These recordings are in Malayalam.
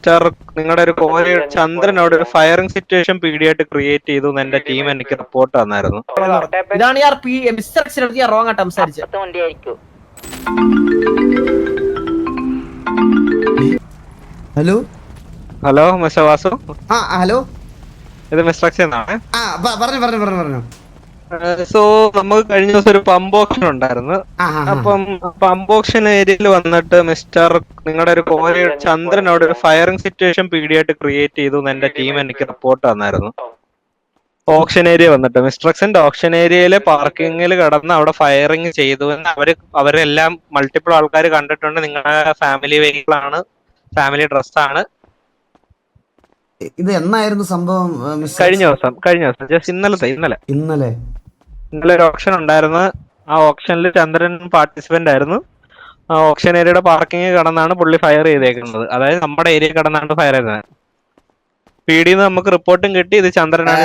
മിസ്റ്റർ നിങ്ങളുടെ ഒരു കോഹ്ലി ചന്ദ്രൻ അവിടെ ഒരു ഫയറിംഗ് സിറ്റുവേഷൻ പീഡിയായിട്ട് ക്രിയേറ്റ് ചെയ്തു എന്ന് എന്റെ ടീം എനിക്ക് റിപ്പോർട്ട് തന്നായിരുന്നു. ഇതാണ് മിസ്റ്റർ അക്ഷരത്തിൽ ഞാൻ റോങ് ആയിട്ട് സംസാരിച്ചത്. Hello hello mister Vasu, hello, ഇത് മിസ്റ്റർ അക്ഷയ് എന്നാണ്. പറഞ്ഞു. സോ നമുക്ക് കഴിഞ്ഞ ദിവസം ഒരു പമ്പ് ഓപ്ഷൻ ഉണ്ടായിരുന്നു. അപ്പം പമ്പ് ഓപ്ഷൻ ഏരിയയിൽ വന്നിട്ട് മിസ്റ്റർ നിങ്ങളുടെ ഒരു കോഹ്ലി ചന്ദ്രൻ അവിടെ ഒരു ഫയറിംഗ് സിറ്റുവേഷൻ പീഡിയായിട്ട് ക്രിയേറ്റ് ചെയ്തു എന്ന് എന്റെ ടീം എനിക്ക് റിപ്പോർട്ട് തന്നായിരുന്നു. ഓപ്ഷൻ ഏരിയ വന്നിട്ട് മിസ്റ്റർ ഓപ്ഷൻ ഏരിയയിലെ പാർക്കിങ്ങിൽ കടന്ന് അവിടെ ഫയറിംഗ് ചെയ്തു എന്ന് അവരെല്ലാം മൾട്ടിപ്പിൾ ആൾക്കാർ കണ്ടിട്ടുണ്ട്. നിങ്ങളുടെ ഫാമിലി വെഹിക്കിൾ ആണ്, ഫാമിലി ഡ്രസ്സാണ്. ഇത് എന്നായിരുന്നു സംഭവം? കഴിഞ്ഞ ദിവസം ജസ്റ്റ് ഇന്നലെ ഒരു ഓപ്ഷൻ ഉണ്ടായിരുന്നു. ആ ഓപ്ഷനിൽ ചന്ദ്രൻ പാർട്ടിസിപ്പന്റ് ആയിരുന്നു. ആ ഓപ്ഷൻ ഏരിയയുടെ പാർക്കിംഗ് കടന്നാണ് പുള്ളി ഫയർ ചെയ്തേക്കുന്നത്. അതായത് നമ്മുടെ ഏരിയ കടന്നാണ് ഫയർ ചെയ്തത്. പീഡിന്ന് നമുക്ക് റിപ്പോർട്ടും കിട്ടി, ഇത് ചന്ദ്രനാണ്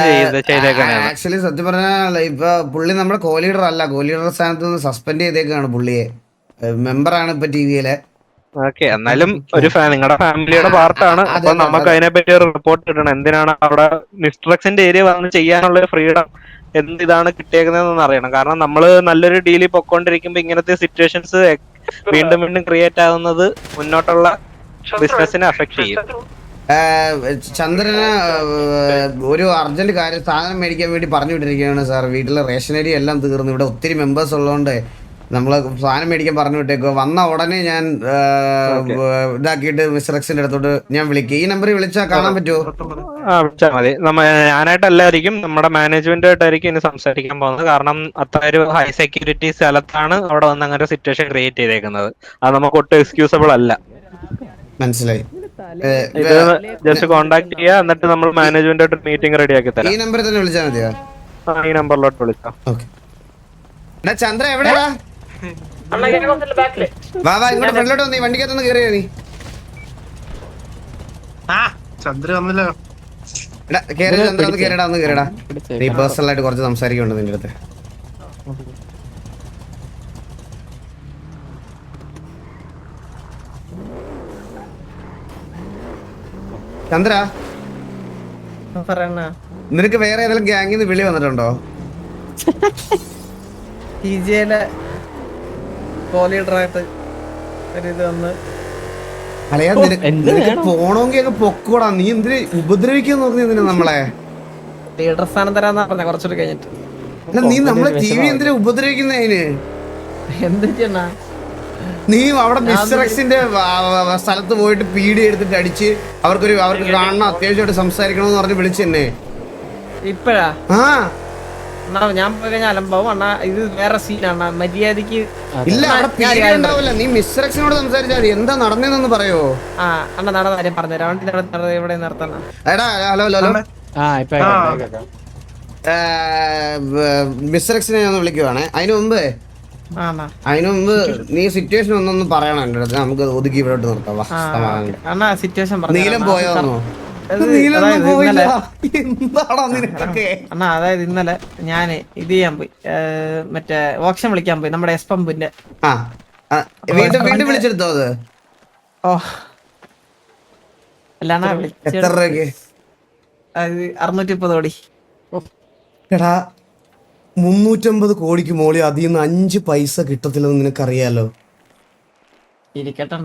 ചെയ്തേക്കുന്നത്. ആക്ച്വലി സത്യം പറഞ്ഞാൽ ഇപ്പൊ പുള്ളി നമ്മുടെ കോലീഡർ അല്ല, കോലീഡർ സ്ഥാനത്ത് നിന്ന് സസ്പെൻഡ് ചെയ്തേക്കാണ് പുള്ളിയെ. മെമ്പറാണ് ഇപ്പൊ ടിവിയിലെ. ഓക്കെ, എന്നാലും ഒരു നിങ്ങളുടെ ഫാമിലിയുടെ പാർട്ടാണ്. അപ്പൊ നമുക്ക് അതിനെപ്പറ്റി ഒരു റിപ്പോർട്ട് കിട്ടണം. എന്തിനാണ് അവിടെ മിസ്റ്റർ ഏരിയ വന്ന് ചെയ്യാനുള്ള ഫ്രീഡം എന്തിതാണ് കിട്ടിയേക്കുന്നതെന്ന് അറിയണം. കാരണം നമ്മള് നല്ലൊരു ഡീലിൽ പൊക്കോണ്ടിരിക്കുമ്പോ ഇങ്ങനത്തെ സിറ്റുവേഷൻസ് വീണ്ടും ക്രിയേറ്റ് ആകുന്നത് മുന്നോട്ടുള്ള ബിസിനസിനെ അഫക്ട് ചെയ്യും. ചന്ദ്രന് ഒരു അർജന്റ് കാര്യം സാധനം മേടിക്കാൻ വേണ്ടി പറഞ്ഞു വിട്ടിരിക്കുകയാണ് സാർ. വീട്ടിലെ റേഷനരി എല്ലാം തീർന്നു. ഇവിടെ ഒത്തിരി മെമ്പേഴ്സ് ഉള്ളതുകൊണ്ട് നമ്മള് സാധനം മേടിക്കാൻ പറഞ്ഞു വിട്ടേക്കോ. വന്ന ഉടനെ ഞാൻ ഇതാക്കിയിട്ട് മിസ്റ്റർ എക്സിന്റെ അടുത്തോട്ട് ഞാൻ വിളിക്കും. ഈ നമ്പറിൽ വിളിച്ചാൽ കാണാൻ പറ്റുമോ? വിളിച്ചാൽ മതി. ഞാനായിട്ടല്ലായിരിക്കും, നമ്മുടെ മാനേജ്മെന്റുമായിട്ടായിരിക്കും ഇനി സംസാരിക്കാൻ പോകുന്നത്. കാരണം അത്ര ഒരു ഹൈ സെക്യൂരിറ്റി സ്ഥലത്താണ് അവിടെ വന്ന് അങ്ങനെ സിറ്റുവേഷൻ ക്രിയേറ്റ് ചെയ്തേക്കുന്നത്. അത് നമുക്ക് ഒട്ടും എക്സ്ക്യൂസബിൾ അല്ല. മനസ്സിലായി. ഇത് ജസ്റ്റ് കോണ്ടാക്ട് ചെയ്യുക, എന്നിട്ട് നമ്മൾ മാനേജ്മെന്റായിട്ട് മീറ്റിംഗ് റെഡി ആക്കി തരാം. ഈ നമ്പറിൽ തന്നെ വിളിച്ചാൽ മതിയോ? ഈ നമ്പറിലോട്ട് വിളിക്കാം. ചന്ദ്ര എവിടെയാ? വാ ഇങ്ങോട്ട് ഫ്രണ്ടിലോട്ട് വന്നീ, വണ്ടിക്കകത്തൊന്ന് കേറിയാ നീ. ചന്ദ്ര വന്നല്ലോ. കേരടാ നീ പേഴ്സണൽ ആയിട്ട് കുറച്ച് സംസാരിക്കുന്നുണ്ട് നിന്റെ അടുത്ത്. ചന്ദ്ര, നിനക്ക് വേറെ ഏതെങ്കിലും ഗ്യാങ്ങിൽ നിന്ന് വിളി വന്നിട്ടുണ്ടോ? പോണോങ്കി അങ്ങ് പൊക്കോടാ. നീ എന്തിന് ഉപദ്രവിക്കാൻ നോക്കുന്ന നമ്മളെ? ലീഡർ സ്ഥാനം തരാന്ന് പറഞ്ഞ കുറച്ചുകൂടി കഴിഞ്ഞിട്ട്. നീ നമ്മളെ ടി വി എന്തിനാ ഉപദ്രവിക്കുന്നതിന്? എന്തൊക്കെയാ നീ അവിടെ മിസ്റ്റർ എക്സിന്റെ സ്ഥലത്ത് പോയിട്ട് പീഡി എടുത്തിട്ട് അടിച്ച് അവർക്ക് കാണണം, അത്യാവശ്യമായിട്ട് സംസാരിക്കണമെന്ന് പറഞ്ഞ് വിളിച്ചു തന്നെ. ഇപ്പഴാ ഞാൻ പോയി കഴിഞ്ഞാൽ അലമ്പാവും അണ്ണാ. ഇത് വേറെ സീനാണ്. മര്യാദക്ക് ഇല്ല, അവിടെ ഉണ്ടാവില്ല. നീ മിസ്റ്റർ എക്സിനോട് സംസാരിച്ചാൽ എന്താ നടന്നതെന്ന് പറയോ? അണ്ണ നടന്ന കാര്യം പറഞ്ഞുതരാം. വണ്ടി ഇവിടെ നിർത്തണ. എടാ ഹലോ മിസ്റ്റർ എക്സിനെ ഞാൻ വിളിക്കുവാണേ. അതിനു മുമ്പ് നീ സിറ്റുവേഷൻ ഒന്നൊന്നും പറയണം എന്റെ അടുത്ത്. നമുക്ക് ഒതുക്കി ഇവിടോട്ട് നിർത്താം. നീലം പോയോന്നോ? അതായത് ഇന്നലെ ഞാന് ഇത് ചെയ്യാൻ പോയി, മറ്റേ ഓപ്ഷൻ വിളിക്കാൻ പോയി നമ്മുടെ എസ് പമ്പിന്റെ. വീണ്ടും വിളിച്ചെടുത്തോ? അത് ഓ അല്ലാണ എത്ര രൂപയ്ക്ക്? 650 കോടി. എടാ 350 കോടിക്ക് മോളി അതിൽ നിന്ന് 5 പൈസ കിട്ടത്തില്ലെന്ന് നിനക്കറിയാലോ. ഇരിക്കട്ടെ.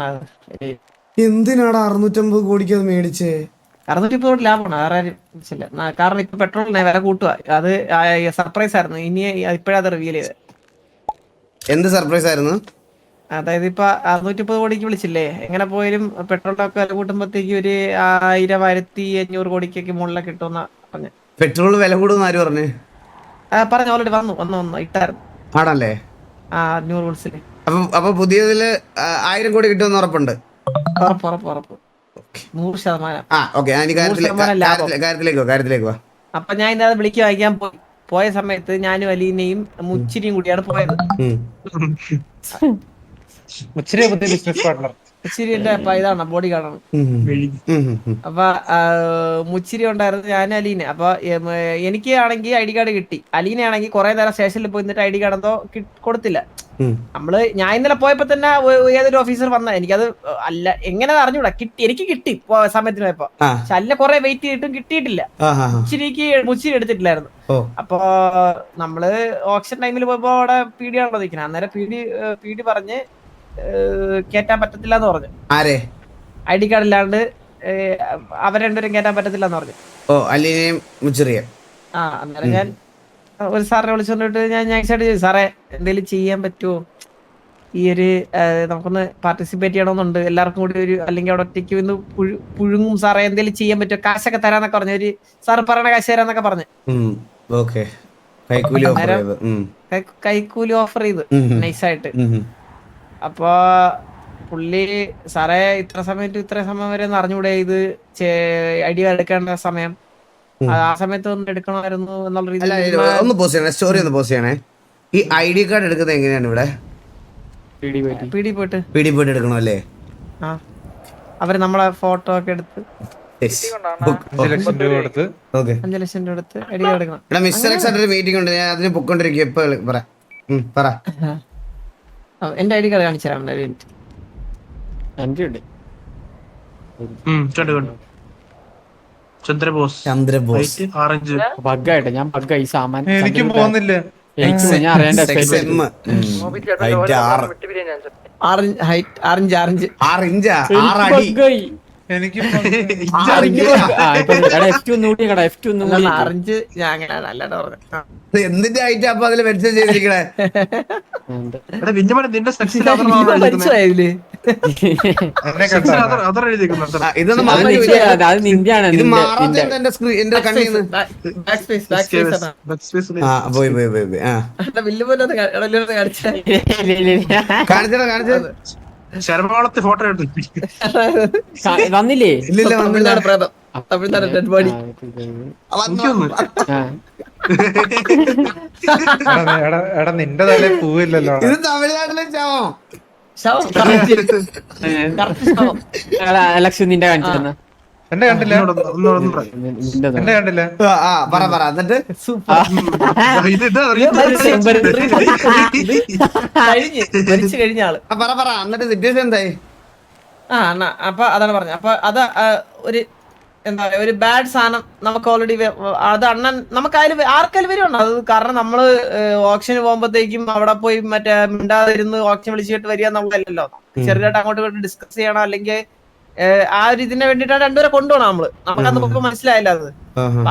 എന്തിനാടാ 650 കോടിക്ക് അത് മേടിച്ചേ? 650 കോടി ലാഭമാണ്. വേറെ കാരണം ഇപ്പൊ പെട്രോളിനെ വില കൂട്ടുക. അത് സർപ്രൈസ് ആയിരുന്നു. ഇനി ഇപ്പഴത് റിവീൽ ചെയ്ത്. എന്ത് സർപ്രൈസ് ആയിരുന്നു? അതായത് ഇപ്പൊ 650 കോടിക്ക് വിളിച്ചില്ലേ, എങ്ങനെ പോയാലും പെട്രോളിന്റെ ഒക്കെ വില കൂട്ടുമ്പോഴത്തേക്ക് ഒരു 1000-1500 കോടിക്കൊക്കെ മുകളിലൊക്കെ കിട്ടുമെന്ന പറഞ്ഞു. പെട്രോൾ വില കൂടുന്ന ആര് പറഞ്ഞു? പറഞ്ഞു ഓൾറെഡി വന്നു ഇട്ടായിരുന്നു. ആണല്ലേ? 100 റൂൾസില്. അപ്പൊ പുതിയതില് 1000 കോടി കിട്ടുമെന്ന് ഉറപ്പുണ്ട്? ഉറപ്പ് 100%. കാര്യത്തിലേക്ക് വാ. അപ്പൊ ഞാൻ ഇന്നത് വിളിക്ക് വായിക്കാൻ പോയ സമയത്ത് ഞാനും അലീനയും മുച്ചിരിയും കൂടിയാണ് പോയത്. മുച്ചിരി എന്റെ ഇതാണ് ബോഡി ഗാർഡാണ്. അപ്പൊ മുച്ചിരി ഉണ്ടായിരുന്നു, ഞാൻ അലീന. അപ്പൊ എനിക്ക് ആണെങ്കിൽ ഐ ഡി കാർഡ് കിട്ടി. അലീന ആണെങ്കിൽ കുറെ നേരം സ്റ്റേഷനിൽ പോയി നിന്നിട്ട് ഐ ഡി കാർഡ് എന്തോ കൊടുത്തില്ല. ഞാൻ ഇന്നലെ പോയപ്പോ തന്നെ ഏതൊരു ഓഫീസർ വന്ന, എനിക്കത് അല്ല എങ്ങനെ അറിഞ്ഞൂടാ, എനിക്ക് കിട്ടി സമയത്തിന് പോയപ്പോ. പക്ഷെ അല്ല കുറെ വെയിറ്റ് ചെയ്തിട്ടും കിട്ടിയിട്ടില്ല. മുച്ചിരി എടുത്തിട്ടില്ലായിരുന്നു. അപ്പൊ നമ്മള് ഓപ്ഷൻ ടൈമിൽ പോയപ്പോ അവിടെ പീഡി ആണല്ലോ നിൽക്കുന്നത്. അന്നേരം പീഡി പറഞ്ഞ് കേറ്റാൻ പറ്റത്തില്ല എന്ന് പറഞ്ഞു. ഐ ഡി കാർഡ് ഇല്ലാണ്ട് അവരെ രണ്ടുപേരും കേറ്റാൻ പറ്റത്തില്ല എന്ന് പറഞ്ഞു. അന്നേരം ഞാൻ ഒരു സാറിനെ വിളിച്ചോണ്ടിട്ട് ഞാൻ നൈസായിട്ട് ചോദിച്ചു, സാറേ എന്തെങ്കിലും ചെയ്യാൻ പറ്റുമോ, ഈ ഒരു നമുക്കൊന്ന് പാർട്ടിസിപ്പേറ്റ് ചെയ്യണമെന്നുണ്ട്, എല്ലാവർക്കും കൂടി ഒരു, അല്ലെങ്കിൽ അവിടെ ഒറ്റയ്ക്ക് ഒന്ന് പുഴുങ്ങും സാറേ, എന്തെങ്കിലും ചെയ്യാൻ പറ്റുമോ, കാശൊക്കെ തരാന്നൊക്കെ പറഞ്ഞു. ഒരു സാറ് പറയണ കാശ് തരാന്നൊക്കെ പറഞ്ഞു. കൈക്കൂലി ഓഫർ ചെയ്ത് നൈസായിട്ട്. അപ്പൊ പുള്ളി സാറേ ഇത്ര സമയം വരെ ഒന്ന് അറിഞ്ഞൂടെ, ഇത് ഐ ഡി എടുക്കേണ്ട സമയം, ആ സമയത്ത് ഒന്ന് എടുക്കണമായിരുന്നു എന്നുള്ള രീതിയിൽ സ്റ്റോറി ഒന്ന് പോസ്റ്റ് ചെയ്യണേ. ഈ ഐ ഡി കാർഡ് എടുക്കുന്നത് എങ്ങനെയാണ് ഇവിടെ? പീഡി പോയിട്ട് എടുക്കണമല്ലേ? അവര് നമ്മളെ ഫോട്ടോ ഒക്കെ എടുത്ത് 5 ലക്ഷം രൂപ കൊടുത്ത് ഐ ഡി കാർഡ് എടുക്കണം. മിസ്റ്റർ എക്സ് ഒരു മീറ്റിംഗ് ഉണ്ട്, ഞാൻ അതിന് പൊക്കോണ്ടിരിക്കും. എപ്പോ പറ. എന്റെ ഐ ഡി കാർഡ് കാണിച്ചു തരാം. എനിക്കും പോകുന്നില്ല. എന്തിന്റെ ഐറ്റം അപ്പൊ അതില് മെൻഷൻ ചെയ്തിരിക്കണേ? ഇതൊന്നും ശരമോളത്തെ ഫോട്ടോ എടുത്തു വന്നില്ലേ? തമിഴ്നാട് ഡെഡ് ബോഡി എടാ നിന്റെ തലേ പൂവില്ലല്ലോ. ഇത് തമിഴ്നാട്ടിലെ ശവം. ലക്ഷ്യം നിന്റെ കാണിച്ചു എന്റെ കണ്ടില്ല. എന്റെ കണ്ടില്ല. പറ എന്നിട്ട് കഴിഞ്ഞ ആള് പറ എന്നിട്ട് സിറ്റുവേഷൻ എന്തായി? അപ്പൊ അതാണ് പറഞ്ഞത്. അപ്പൊ അത് ഒരു എന്താ പറയാ, ഒരു ബാഡ് സാധനം നമുക്ക് ഓൾറെഡി അത് അണ്ണൻ നമുക്ക് ആർക്കാലും വരുന്നുണ്ട് അത്. കാരണം നമ്മള് ഓപ്ഷന് പോകുമ്പോഴത്തേക്കും അവിടെ പോയി മറ്റേ മിണ്ടാതിരുന്ന് ഓപ്ഷൻ വിളിച്ചിട്ട് വരിക എന്നുള്ളതല്ലോ. ചെറുതായിട്ട് അങ്ങോട്ട് ഇങ്ങോട്ട് ഡിസ്കസ് ചെയ്യണം, അല്ലെങ്കിൽ ആ ഒരു ഇതിനെ വേണ്ടിയിട്ടാണ് രണ്ടുപേരെ കൊണ്ടുപോകണം നമ്മള്. നമുക്കത് നമുക്ക് മനസ്സിലായില്ല അത്.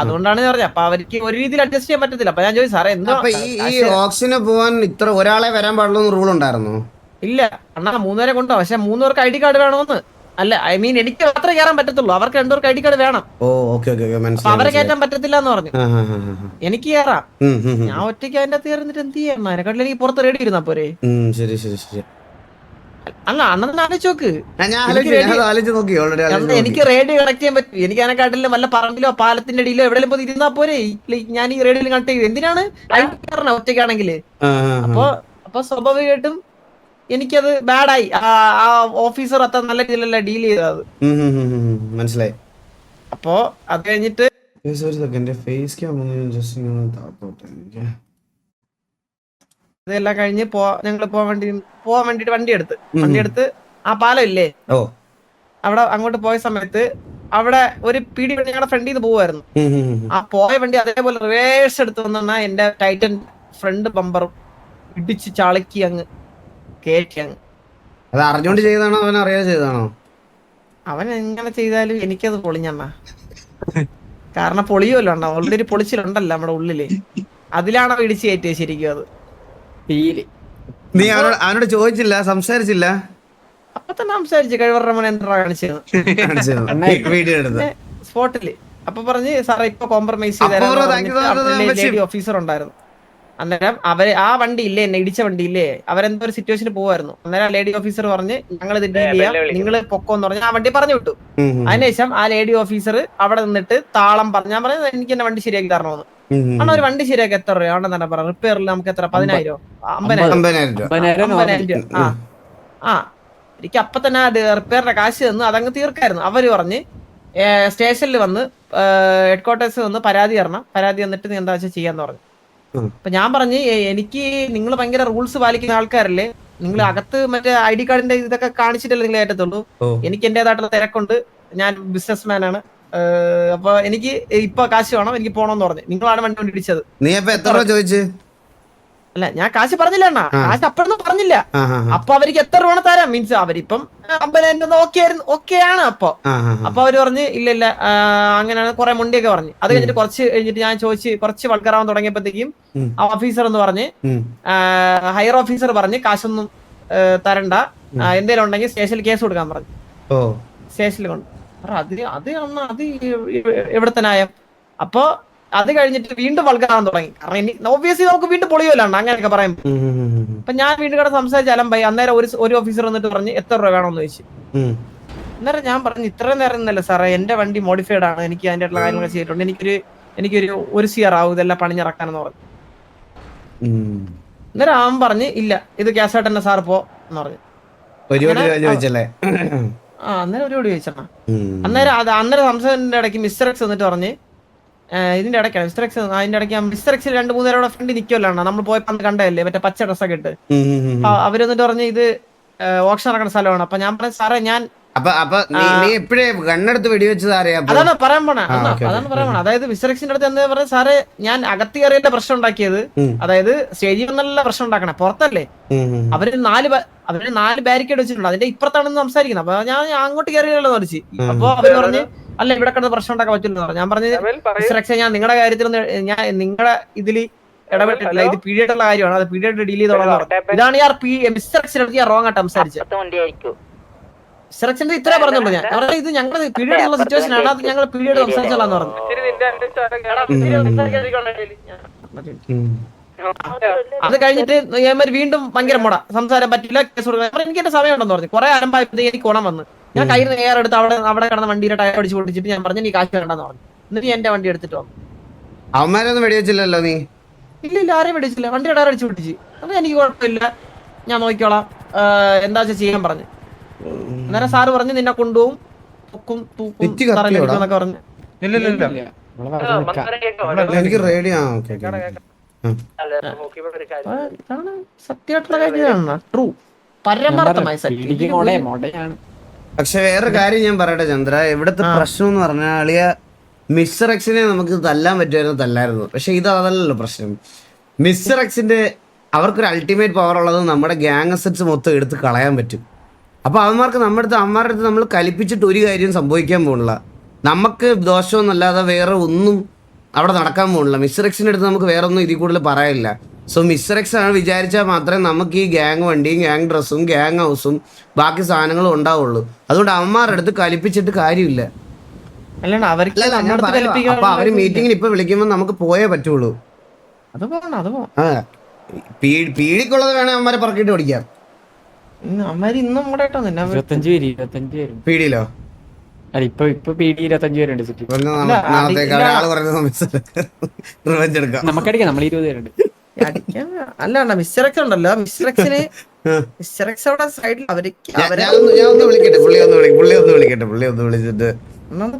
അതുകൊണ്ടാണ് പറഞ്ഞത്. അപ്പൊ അവർക്ക് ഒരു രീതിയിൽ അഡ്ജസ്റ്റ് ചെയ്യാൻ പറ്റത്തില്ല. അപ്പൊ ഞാൻ ചോദിച്ചു, സാറേ എന്താ ഈ ഓപ്ഷന് പോവാൻ ഇത്ര ഒരാളെ വരാൻ പാടുള്ളൂ റൂൾ ഉണ്ടായിരുന്നു? ഇല്ല അണ്ണാ, 3 പേരെ കൊണ്ടുപോകാം. പക്ഷെ 3 പേർക്ക് ഐ ഡി കാർഡ് വേണമെന്ന്. അല്ല, ഐ മീൻ എനിക്ക് മാത്രമേ കയറാൻ പറ്റത്തുള്ളൂ. അവർക്ക് 2 പേർക്ക് ഐ ഡി കാർഡ് വേണം. അവരെ കയറ്റാൻ പറ്റത്തില്ല എന്ന് പറഞ്ഞു. എനിക്ക് കയറാം. ഞാൻ ഒറ്റയ്ക്ക് അതിന്റെ അകത്ത് കയറിട്ട് എന്ത് ചെയ്യാം? അതിനെക്കാട്ടിൽ എനിക്ക് പുറത്ത് റെഡി ഇരുന്നാ പോരെ? അല്ല അണ്ണൻ ആലോചിച്ച് നോക്ക്. എനിക്ക് റേഡിയോ കണക്ട് ചെയ്യാൻ പറ്റും. എനിക്ക് അതിനെക്കാട്ടിലും വല്ല പറമ്പിലോ പാലത്തിന്റെ അടിയിലോ എവിടെയും പോയി ഇരുന്നാ പോരെ? ഞാൻ ഈ റേഡിയോയിൽ കണക്ട് ചെയ്യും. എന്തിനാണ് ഒറ്റയ്ക്കാണെങ്കില്? അപ്പൊ സ്വാഭാവികമായിട്ടും എനിക്കത് ബാഡായി. ആ ഓഫീസർ അത്ര നല്ല രീതിയിലല്ല ഡീൽ ചെയ്തത്. മനസ്സിലായി. അപ്പൊ അത് കഴിഞ്ഞിട്ട് ഇതെല്ലാം കഴിഞ്ഞ് ഞങ്ങള് പോവാൻ വേണ്ടിട്ട് വണ്ടി എടുത്ത് ആ പാലം ഇല്ലേ അവിടെ അങ്ങോട്ട് പോയ സമയത്ത് അവിടെ ഒരു പീടി വണ്ടി ഞങ്ങളുടെ ഫ്രണ്ടിൽ നിന്ന് പോവായിരുന്നു. ആ പോയ വണ്ടി അതേപോലെ റിവേഴ്സ് എടുത്ത് വന്നാ എന്റെ ടൈറ്റൻ ഫ്രണ്ട് ബമ്പറും ഇടിച്ച് ചാളക്കി അങ്ങ് കേറ്റി അങ്ങ്. അത് അറിഞ്ഞോണ്ട് ചെയ്താണോ അവൻ അറിയാതെ ചെയ്താണോ? അവൻ എങ്ങനെ ചെയ്താലും എനിക്കത് പൊളിഞ്ഞണ്ണ. കാരണം പൊളിയുമല്ലോ അണ്ണ, ഓൾറെഡി പൊളിച്ചിലുണ്ടല്ലോ നമ്മുടെ ഉള്ളില്. അതിലാണോ ഇടിച്ച് കയറ്റിയത് ശരിക്കും? അത് നീ അവനോട് ചോദിച്ചില്ല, സംസാരിച്ചില്ല? അപ്പൊ തന്നെ സംസാരിച്ചു. കഴിവറ എന്താ കാണിച്ചത് സ്പോട്ടില്. അപ്പൊ പറഞ്ഞ് സാറേ ഇപ്പൊ കോംപ്രമൈസ് ചെയ്ത ഓഫീസർ ഉണ്ടായിരുന്നു. അന്നേരം ആ വണ്ടി ഇല്ലേ, എന്നെ ഇടിച്ച വണ്ടി ഇല്ലേ, അവരെന്തോ ഒരു സിറ്റുവേഷന് പോവായിരുന്നു. അന്നേരം ലേഡി ഓഫീസർ പറഞ്ഞ് ഞങ്ങൾ ഇത് ഡീൽ ചെയ്യാം, നിങ്ങൾ പൊക്കോന്ന് പറഞ്ഞ് ആ വണ്ടി പറഞ്ഞു വിട്ടു. അതിനുശേഷം ആ ലേഡി ഓഫീസർ അവിടെ നിന്നിട്ട് താളം പറഞ്ഞു. ഞാൻ പറഞ്ഞത് എനിക്ക് എന്നെ വണ്ടി ശരിയാക്കി തരണമെന്ന്. ആണ് ഒരു വണ്ടി ശരിയാക്കി എത്ര രൂപ ആണെന്നെ പറയാം. റിപ്പയറിൽ നമുക്ക് എത്ര 10,000 50,000 രൂപ. എനിക്ക് അപ്പൊ തന്നെ റിപ്പയറിന്റെ കാശ് തന്നു, അതങ്ങ് തീർക്കായിരുന്നു. അവര് പറഞ്ഞ് സ്റ്റേഷനിൽ വന്ന് ഹെഡ്ക്വാർട്ടേഴ്സ് വന്ന് പരാതി തരണം, പരാതി തന്നിട്ട് നീ എന്താ വെച്ചാൽ ചെയ്യാന്ന് പറഞ്ഞു. അപ്പൊ ഞാൻ പറഞ്ഞ് എനിക്ക് നിങ്ങൾ ഭയങ്കര റൂൾസ് പാലിക്കുന്ന ആൾക്കാരല്ലേ, നിങ്ങൾ അകത്ത് മറ്റേ ID കാർഡിന്റെ ഇതൊക്കെ കാണിച്ചിട്ടല്ലേ നിങ്ങൾ ഏറ്റത്തുള്ളൂ. എനിക്ക് എന്റേതായിട്ടുള്ള തിരക്കുണ്ട്, ഞാൻ ബിസിനസ് മാൻ ആണ്, അപ്പൊ എനിക്ക് ഇപ്പൊ കാശ് വേണം, എനിക്ക് പോണോന്ന് പറഞ്ഞു. നിങ്ങളാണ് വണ്ടി കൊണ്ട് ഇടിച്ചത്. നീ അപ്പൊ എത്ര രൂപ ചോദിച്ചു? അല്ല ഞാൻ കാശ് പറഞ്ഞില്ല അണ്ണാ, കാശ് അപ്പോഴൊന്നും പറഞ്ഞില്ല. അപ്പൊ അവർക്ക് എത്ര രൂപ തരാം, മീൻസ് അവരിപ്പം 50,000 ഓക്കെ ആണ്. അപ്പൊ അവര് പറഞ്ഞ് ഇല്ല അങ്ങനെയാണ്, കുറെ മുണ്ടിയൊക്കെ പറഞ്ഞു. അത് കഴിഞ്ഞിട്ട് കുറച്ച് കഴിഞ്ഞിട്ട് ഞാൻ ചോദിച്ച് കുറച്ച് വൾഗറാവാൻ തുടങ്ങിയപ്പോഴത്തേക്കും ഓഫീസർ എന്ന് പറഞ്ഞ് ഹയർ ഓഫീസർ പറഞ്ഞ് കാശൊന്നും തരണ്ട, എന്തേലും ഉണ്ടെങ്കിൽ സ്റ്റേഷനിൽ കേസ് കൊടുക്കാൻ പറഞ്ഞു. സ്റ്റേഷനിൽ കൊണ്ട് അത് എവിടത്തെ ന്യായം? അപ്പൊ അത് കഴിഞ്ഞിട്ട് വീണ്ടും വൾഗറാവാൻ തുടങ്ങി. കാരണം ഒബ്വിയസ്ലി നമുക്ക് വീണ്ടും പൊളിയല്ലോ അങ്ങനെയൊക്കെ പറയുമ്പോ. അപ്പൊ ഞാൻ വീണ്ടും കൂടെ സംസാരിച്ച് അലമ്പായി. അന്നേരം ഒരു ഓഫീസർ വന്നിട്ട് പറഞ്ഞ് എത്ര രൂപ വേണമെന്ന് ചോദിച്ചു. അന്നേരം ഞാൻ പറഞ്ഞു ഇത്രയും നേരം ഇന്നല്ല സാറേ, എന്റെ വണ്ടി മോഡിഫൈഡ് ആണ്, എനിക്ക് അതിന്റെ കാര്യങ്ങൾ ചെയ്തിട്ടുണ്ട്, എനിക്കൊരു 1 CR ആവും ഇതെല്ലാം പണിഞ്ഞിറക്കാനെന്ന് പറഞ്ഞു. അന്നേരം അവൻ പറഞ്ഞ് ഇല്ല ഇത് ക്യാഷായിട്ട് തന്നെ സാർ പോ എന്ന് പറഞ്ഞു. അന്നേരം ഒരു ചോദിച്ചാ. അന്നേരം സംസാരത്തിന്റെ ഇടയ്ക്ക് മിസ്റ്റർ എക്സ് എന്നിട്ട് പറഞ്ഞ് ഇതിന്റെ ഇടയ്ക്കാണ് മിസ്റ്റർ എക്സ്, അതിന്റെ ഇടയ്ക്ക് മിസ്റ്റർ എക്സിൽ 2-3 പേരോടെ ഫ്രണ്ട് നിൽക്കുമല്ലോ, നമ്മൾ പോയപ്പോ അന്ന് കണ്ടതല്ലേ മറ്റേ പച്ച ഡ്രസ്സൊക്കെ ഇട്ട്. അവരെന്നിട്ട് പറഞ്ഞ് ഇത് ഓപ്ഷൻ നടക്കുന്ന സ്ഥലമാണ്. അപ്പൊ ഞാൻ പറഞ്ഞു സാറേ ഞാൻ അതാണ് പറയാൻ പോണേ. അതായത് മിസ്റ്റർ എക്സിന്റെ അടുത്ത് എന്താ പറഞ്ഞ സാറേ, ഞാൻ അകത്ത് കയറിയതിന്റെ പ്രശ്നം ഉണ്ടാക്കിയത്, അതായത് സ്റ്റേജിൽ നല്ല പ്രശ്നം ഉണ്ടാക്കണേ, പുറത്തല്ലേ. അവര് 4 ബാരിക്കേഡ് വെച്ചിട്ടുണ്ട്, അതിന്റെ ഇപ്പുറത്താണെന്ന് സംസാരിക്കുന്നത്. അപ്പൊ ഞാൻ അങ്ങോട്ട് കയറിയല്ലോ മറിച്ച്. അപ്പൊ അവര് പറഞ്ഞ് അല്ല ഇവിടെ കിടന്ന് പ്രശ്നം ഉണ്ടാക്കാൻ പറ്റില്ലെന്ന് പറഞ്ഞു. ഞാൻ പറഞ്ഞത് മിസ്റ്റർ എക്സ് ഞാൻ നിങ്ങളുടെ കാര്യത്തിൽ ഞാൻ നിങ്ങളുടെ ഇതിൽ ഇടപെട്ടിട്ടില്ല, ഇത് പീഡിയായിട്ടുള്ള കാര്യമാണ്, അത് പീഡിയായിട്ട് ഡീൽ ചെയ്തോളാം. ഇതാണ് ഞാൻ മിസ്റ്റർ എക്സിന്റെ അടുത്ത് ഞാൻ റോങ് ആയിട്ട് സംസാരിച്ചത്. സെലക്ഷന്റെ ഇത്രേ പറഞ്ഞുള്ളൂ. ഞാൻ പറഞ്ഞത് ഇത് ഞങ്ങൾ പീരിയഡ് ഉള്ള സിറ്റുവേഷൻ ആണ്, അത് ഞങ്ങൾ പീരിയഡ് സംസാരിച്ചോളാന്ന് പറഞ്ഞു. അത് കഴിഞ്ഞിട്ട് വീണ്ടും ഭയങ്കര മുട സംസാരം പറ്റില്ല, കേസ് കൊടുക്കാൻ. എനിക്ക് എന്റെ സമയം ഉണ്ടെന്ന് പറഞ്ഞു. കുറെ അലമ്പായപ്പോഴത്തേക്ക് എനിക്ക് ഓണം വന്ന് ഞാൻ കയ്യിൽ നിന്ന് എയർ എടുത്ത് അവിടെ കിടന്ന വണ്ടിയുടെ ടയർ അടിച്ച് പൊട്ടിച്ചിട്ട് ഞാൻ പറഞ്ഞു നീ കാശ് വേണ്ടെന്ന് പറഞ്ഞു. എന്നിട്ട് എന്റെ വണ്ടി എടുത്തിട്ട് വന്നു. അവന്മാരൊന്നും വെടിവെച്ചില്ലല്ലോ നീ? ഇല്ല ആരെയും വെടിവെച്ചില്ല, വണ്ടിയുടെ ടയർ അടിച്ച് പൊട്ടിച്ച്. അത് എനിക്ക് കുഴപ്പമില്ല, ഞാൻ നോക്കിക്കോളാം, എന്താ വെച്ചാൽ ചെയ്യാൻ പറഞ്ഞു. അന്നേരം സാറ് പറഞ്ഞു നിന്നെ കൊണ്ടുപോകും, പറഞ്ഞു. സത്യമായിട്ടുള്ള കാര്യമാണ്, ട്രൂ പരമാർത്ഥമായ സത്യം. പക്ഷെ വേറെ കാര്യം ഞാൻ പറയട്ടെ ചന്ദ്ര, ഇവിടുത്തെ പ്രശ്നം എന്ന് പറഞ്ഞാൽ അളിയ മിസ്റ്റർ എക്സിനെ നമുക്ക് തല്ലാൻ പറ്റുമായിരുന്നു, തല്ലായിരുന്നു. പക്ഷെ ഇത് അതല്ലല്ലോ പ്രശ്നം. മിസ്റ്റർ എക്സിന്റെ അവർക്കൊരു അൾട്ടിമേറ്റ് പവർ ഉള്ളത് നമ്മുടെ ഗ്യാങ് അസറ്റ്സ് മൊത്തം എടുത്ത് കളയാൻ പറ്റും. അപ്പോൾ അവന്മാർക്ക് അമ്മമാരുടെ അടുത്ത് നമ്മൾ കലിപ്പിച്ചിട്ട് ഒരു കാര്യം സംഭവിക്കാൻ പോകുന്നില്ല, നമുക്ക് ദോഷമൊന്നുമല്ലാതെ വേറെ ഒന്നും അവിടെ നടക്കാൻ പോകുന്നില്ല. മിസ്റ്റർ എക്സിൻ്റെ അടുത്ത് നമുക്ക് വേറെ ഒന്നും ഇതിൽ കൂടുതൽ പറയാനില്ല. സോ മിസ്റ്റർ എക്സ് ആണ് വിചാരിച്ചാൽ മാത്രമേ നമുക്ക് ഈ ഗ്യാങ് വണ്ടിയും ഗ്യാങ് ഡ്രസ്സും ഗ്യാങ് ഹൗസും ബാക്കി സാധനങ്ങളും ഉണ്ടാവുള്ളൂ. അതുകൊണ്ട് അവന്മാരുടെ അടുത്ത് കലിപ്പിച്ചിട്ട് കാര്യമില്ല. അപ്പൊ അവര് മീറ്റിങ്ങിൽ ഇപ്പൊ വിളിക്കുമ്പോൾ നമുക്ക് പോയേ പറ്റുള്ളൂ. പീടിക്കുള്ളത് വേണേ അവന്മാരെ പറക്കിട്ട് ഓടിക്കാം. പീടിയിലോ? ഇപ്പൊ പീടി 25 പേരുണ്ട്. നമുക്കടിക്കാം, നമ്മൾ 20 പേരുണ്ട്. അല്ല മിസ്റ്റർ എക്സ് ഉണ്ടല്ലോ, മിസ്റ്റർ എക്സിന് മിസ്റ്റർ എക്സ് അവിടെ സൈഡിൽ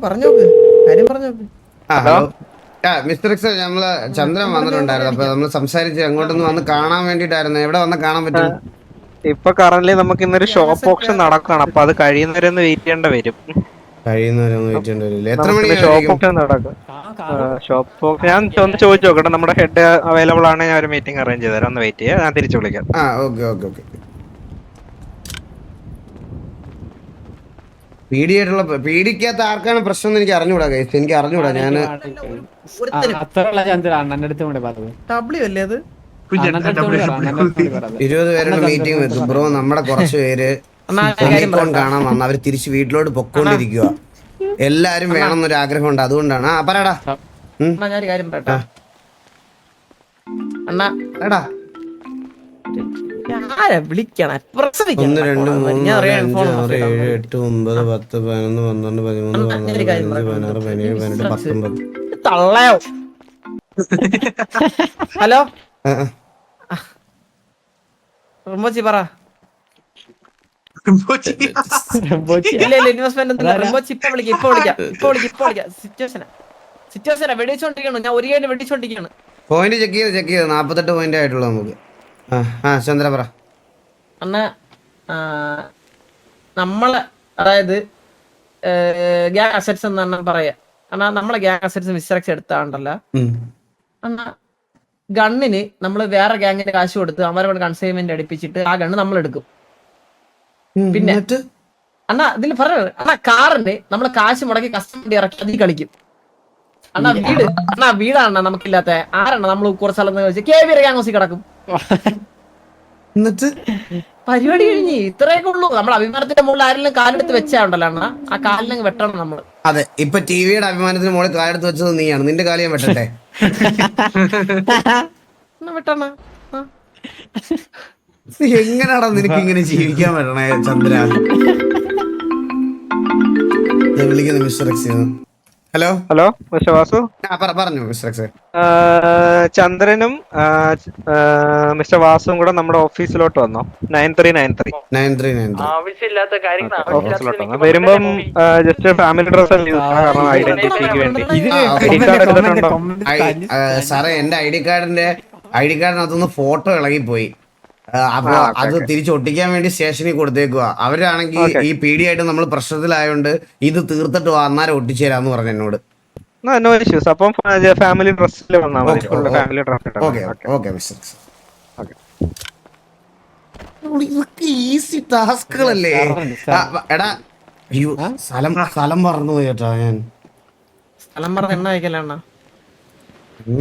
പറഞ്ഞു നോക്ക്, കാര്യം പറഞ്ഞു നോക്ക്. മിസ്റ്റർ എക്സ് നമ്മള് ചന്ദ്രൻ വന്നിട്ടുണ്ടായിരുന്നു, അപ്പൊ നമ്മള് സംസാരിച്ച് അങ്ങോട്ടൊന്ന് വന്ന് കാണാൻ വേണ്ടിട്ടായിരുന്നു. എവിടെ വന്ന് കാണാൻ പറ്റും? ഇപ്പൊ കറന്റ്ലി നമുക്ക് ഇന്നൊരു ഷോപ്പ് ഓപ്ഷൻ നടക്കണം, അപ്പൊ അത് കഴിയുന്നവരെ ഒന്ന് വെയിറ്റ് ചെയ്യേണ്ട വരും. എത്ര മണി ഷോപ്പ് ഓപ്ഷൻ നടക്കും? ഷോപ്പ് ഞാൻ ഒന്ന് ചോദിച്ചു നോക്കട്ടെ, നമ്മുടെ ഹെഡ് അവൈലബിൾ ആണെങ്കിൽ ഞാൻ ഒരു മീറ്റിംഗ് അറേഞ്ച് ചെയ്തുതരാം. ഒന്ന് വെയിറ്റ് ചെയ്യാം, ഞാൻ തിരിച്ചു വിളിക്കാം. പീഡിക്കകത്ത് ആർക്കാണ് പ്രശ്നം എന്ന് എനിക്ക് അറിഞ്ഞൂടാ. എനിക്ക് അറിഞ്ഞൂടാ. ഞാൻ 20 പേരുടെ മീറ്റിംഗ് വെക്കും ബ്രോ. നമ്മുടെ കുറച്ച് പേര് കാണാൻ വന്ന് അവര് തിരിച്ച് വീട്ടിലോട്ട് പൊക്കോണ്ടിരിക്കുക. എല്ലാരും വേണമെന്നൊരു ആഗ്രഹമുണ്ട്, അതുകൊണ്ടാണ്. പറയടാ. അണ്ണാ 1 2 3 4 5 6 7 8 9 10 11 12 13 14 15 16 17 18 19. ഹലോ റംബോച്ചി പറ. ഇല്ല ഇൻവെസ്റ്റ്മെന്റ് ഇപ്പൊ വിളിക്കാം സിറ്റുവേഷനാ വെടിച്ചോണ്ടിരിക്കണം. ഞാൻ ഒരു കഴിഞ്ഞ് വെടിച്ചോണ്ടിരിക്കാണ്. പോയിന്റ് ചെക്ക് ചെയ്ത് 48 പോയിന്റ് ആയിട്ടുള്ളൂ നമുക്ക്. ചന്ദ്ര പറ. അണ്ണാ നമ്മളെ അതായത് ഗ്യാങ് അസറ്റ്സ് എന്നാണ് പറയാ. അണ്ണാ നമ്മളെ ഗ്യാങ് അസറ്റ്സ് മിസ്ട്രക്സ് എടുത്താണ്ടല്ലോ അണ്ണാ, ഗണ്ണിന് നമ്മൾ വേറെ ഗ്യാങ്ങിന്റെ കാശ് കൊടുത്ത് അവരെ കൊണ്ട് കൺസൈൻമെന്റ് അടിപ്പിച്ചിട്ട് ആ ഗണ്ണ് നമ്മൾ എടുക്കും. പിന്നെ അണ്ണാ ഇതിൽ പറയുന്നത് അണ്ണാ, കാറിന് നമ്മള് കാശ് മുടക്കി കസ്റ്റമർ ഇറക്കി അതിൽ കളിക്കും. വീടാണ് നമുക്കില്ലാത്ത ആരാണ് നമ്മൾ കുറച്ച് സ്ഥലത്ത് വെച്ച് KVR ഗ്യാങ് കിടക്കും. എന്നിട്ട് പരിപാടി കഴിഞ്ഞ് ഇത്രയൊക്കെ ഉള്ളൂ. നമ്മൾ അഭിമാനത്തിന്റെ മുകളിൽ ആരെങ്കിലും കാലെടുത്ത് വെച്ചാണ്ടല്ലോ അണ്ണാ, ആ കാലിനങ്ങ് വെട്ടണം നമ്മള്. അതെ, ഇപ്പൊ ടിവിയുടെ അഭിമാനത്തിന് മുകളിൽ കാലെടുത്ത് വെച്ചത് നീയാണ്. നിന്റെ കാലം വെട്ടട്ടെ. വെട്ടണ എങ്ങനെയാണോ നിനക്ക് ഇങ്ങനെ ജീവിക്കാൻ പറ്റണേ ചന്ദ്ര? വിളിക്കുന്നു mister X. Hello mister Vasu. പറഞ്ഞു മിസ്റ്റർ എക്സ്. ചന്ദ്രനും മിസ്റ്റർ വാസുവും കൂടെ നമ്മുടെ ഓഫീസിലോട്ട് വന്നോ. 9393 ആവശ്യമില്ലാത്ത ഓഫീസിലോട്ട് വന്നു. വരുമ്പം ജസ്റ്റ് ഫാമിലി ഡ്രസ് കാരണം ഐഡന്റിറ്റിക്ക് വേണ്ടി ഐഡി കാർഡ് എടുത്തിട്ടുണ്ടോ? സാറേ, എന്റെ ഐഡി കാർഡിനകത്തുനിന്ന് ഫോട്ടോ ഇളകിപ്പോയി. അപ്പൊ അത് തിരിച്ചൊട്ടിക്കാൻ വേണ്ടി സ്റ്റേഷനിൽ കൊടുത്തേക്കുക. അവരാണെങ്കിൽ ഈ PD ആയിട്ട് നമ്മൾ പ്രശ്നത്തിലായോണ്ട് ഇത് തീർത്തിട്ട് അന്നേരം ഒട്ടിച്ചേരാന്ന് പറഞ്ഞു എന്നോട്. No issues. അപ്പം ഫാമിലി ഡ്രസ്സിൽ വന്നാൽ മതി. Family dress. ഈസി ടാസ്കുകളല്ലേ? എടാ, അയ്യോ സ്ഥലം മറന്നു പോയി കേട്ടോ. ഞാൻ സ്ഥലം പറഞ്ഞ എണ്ണ അയക്കലാണ്. എണ്ണ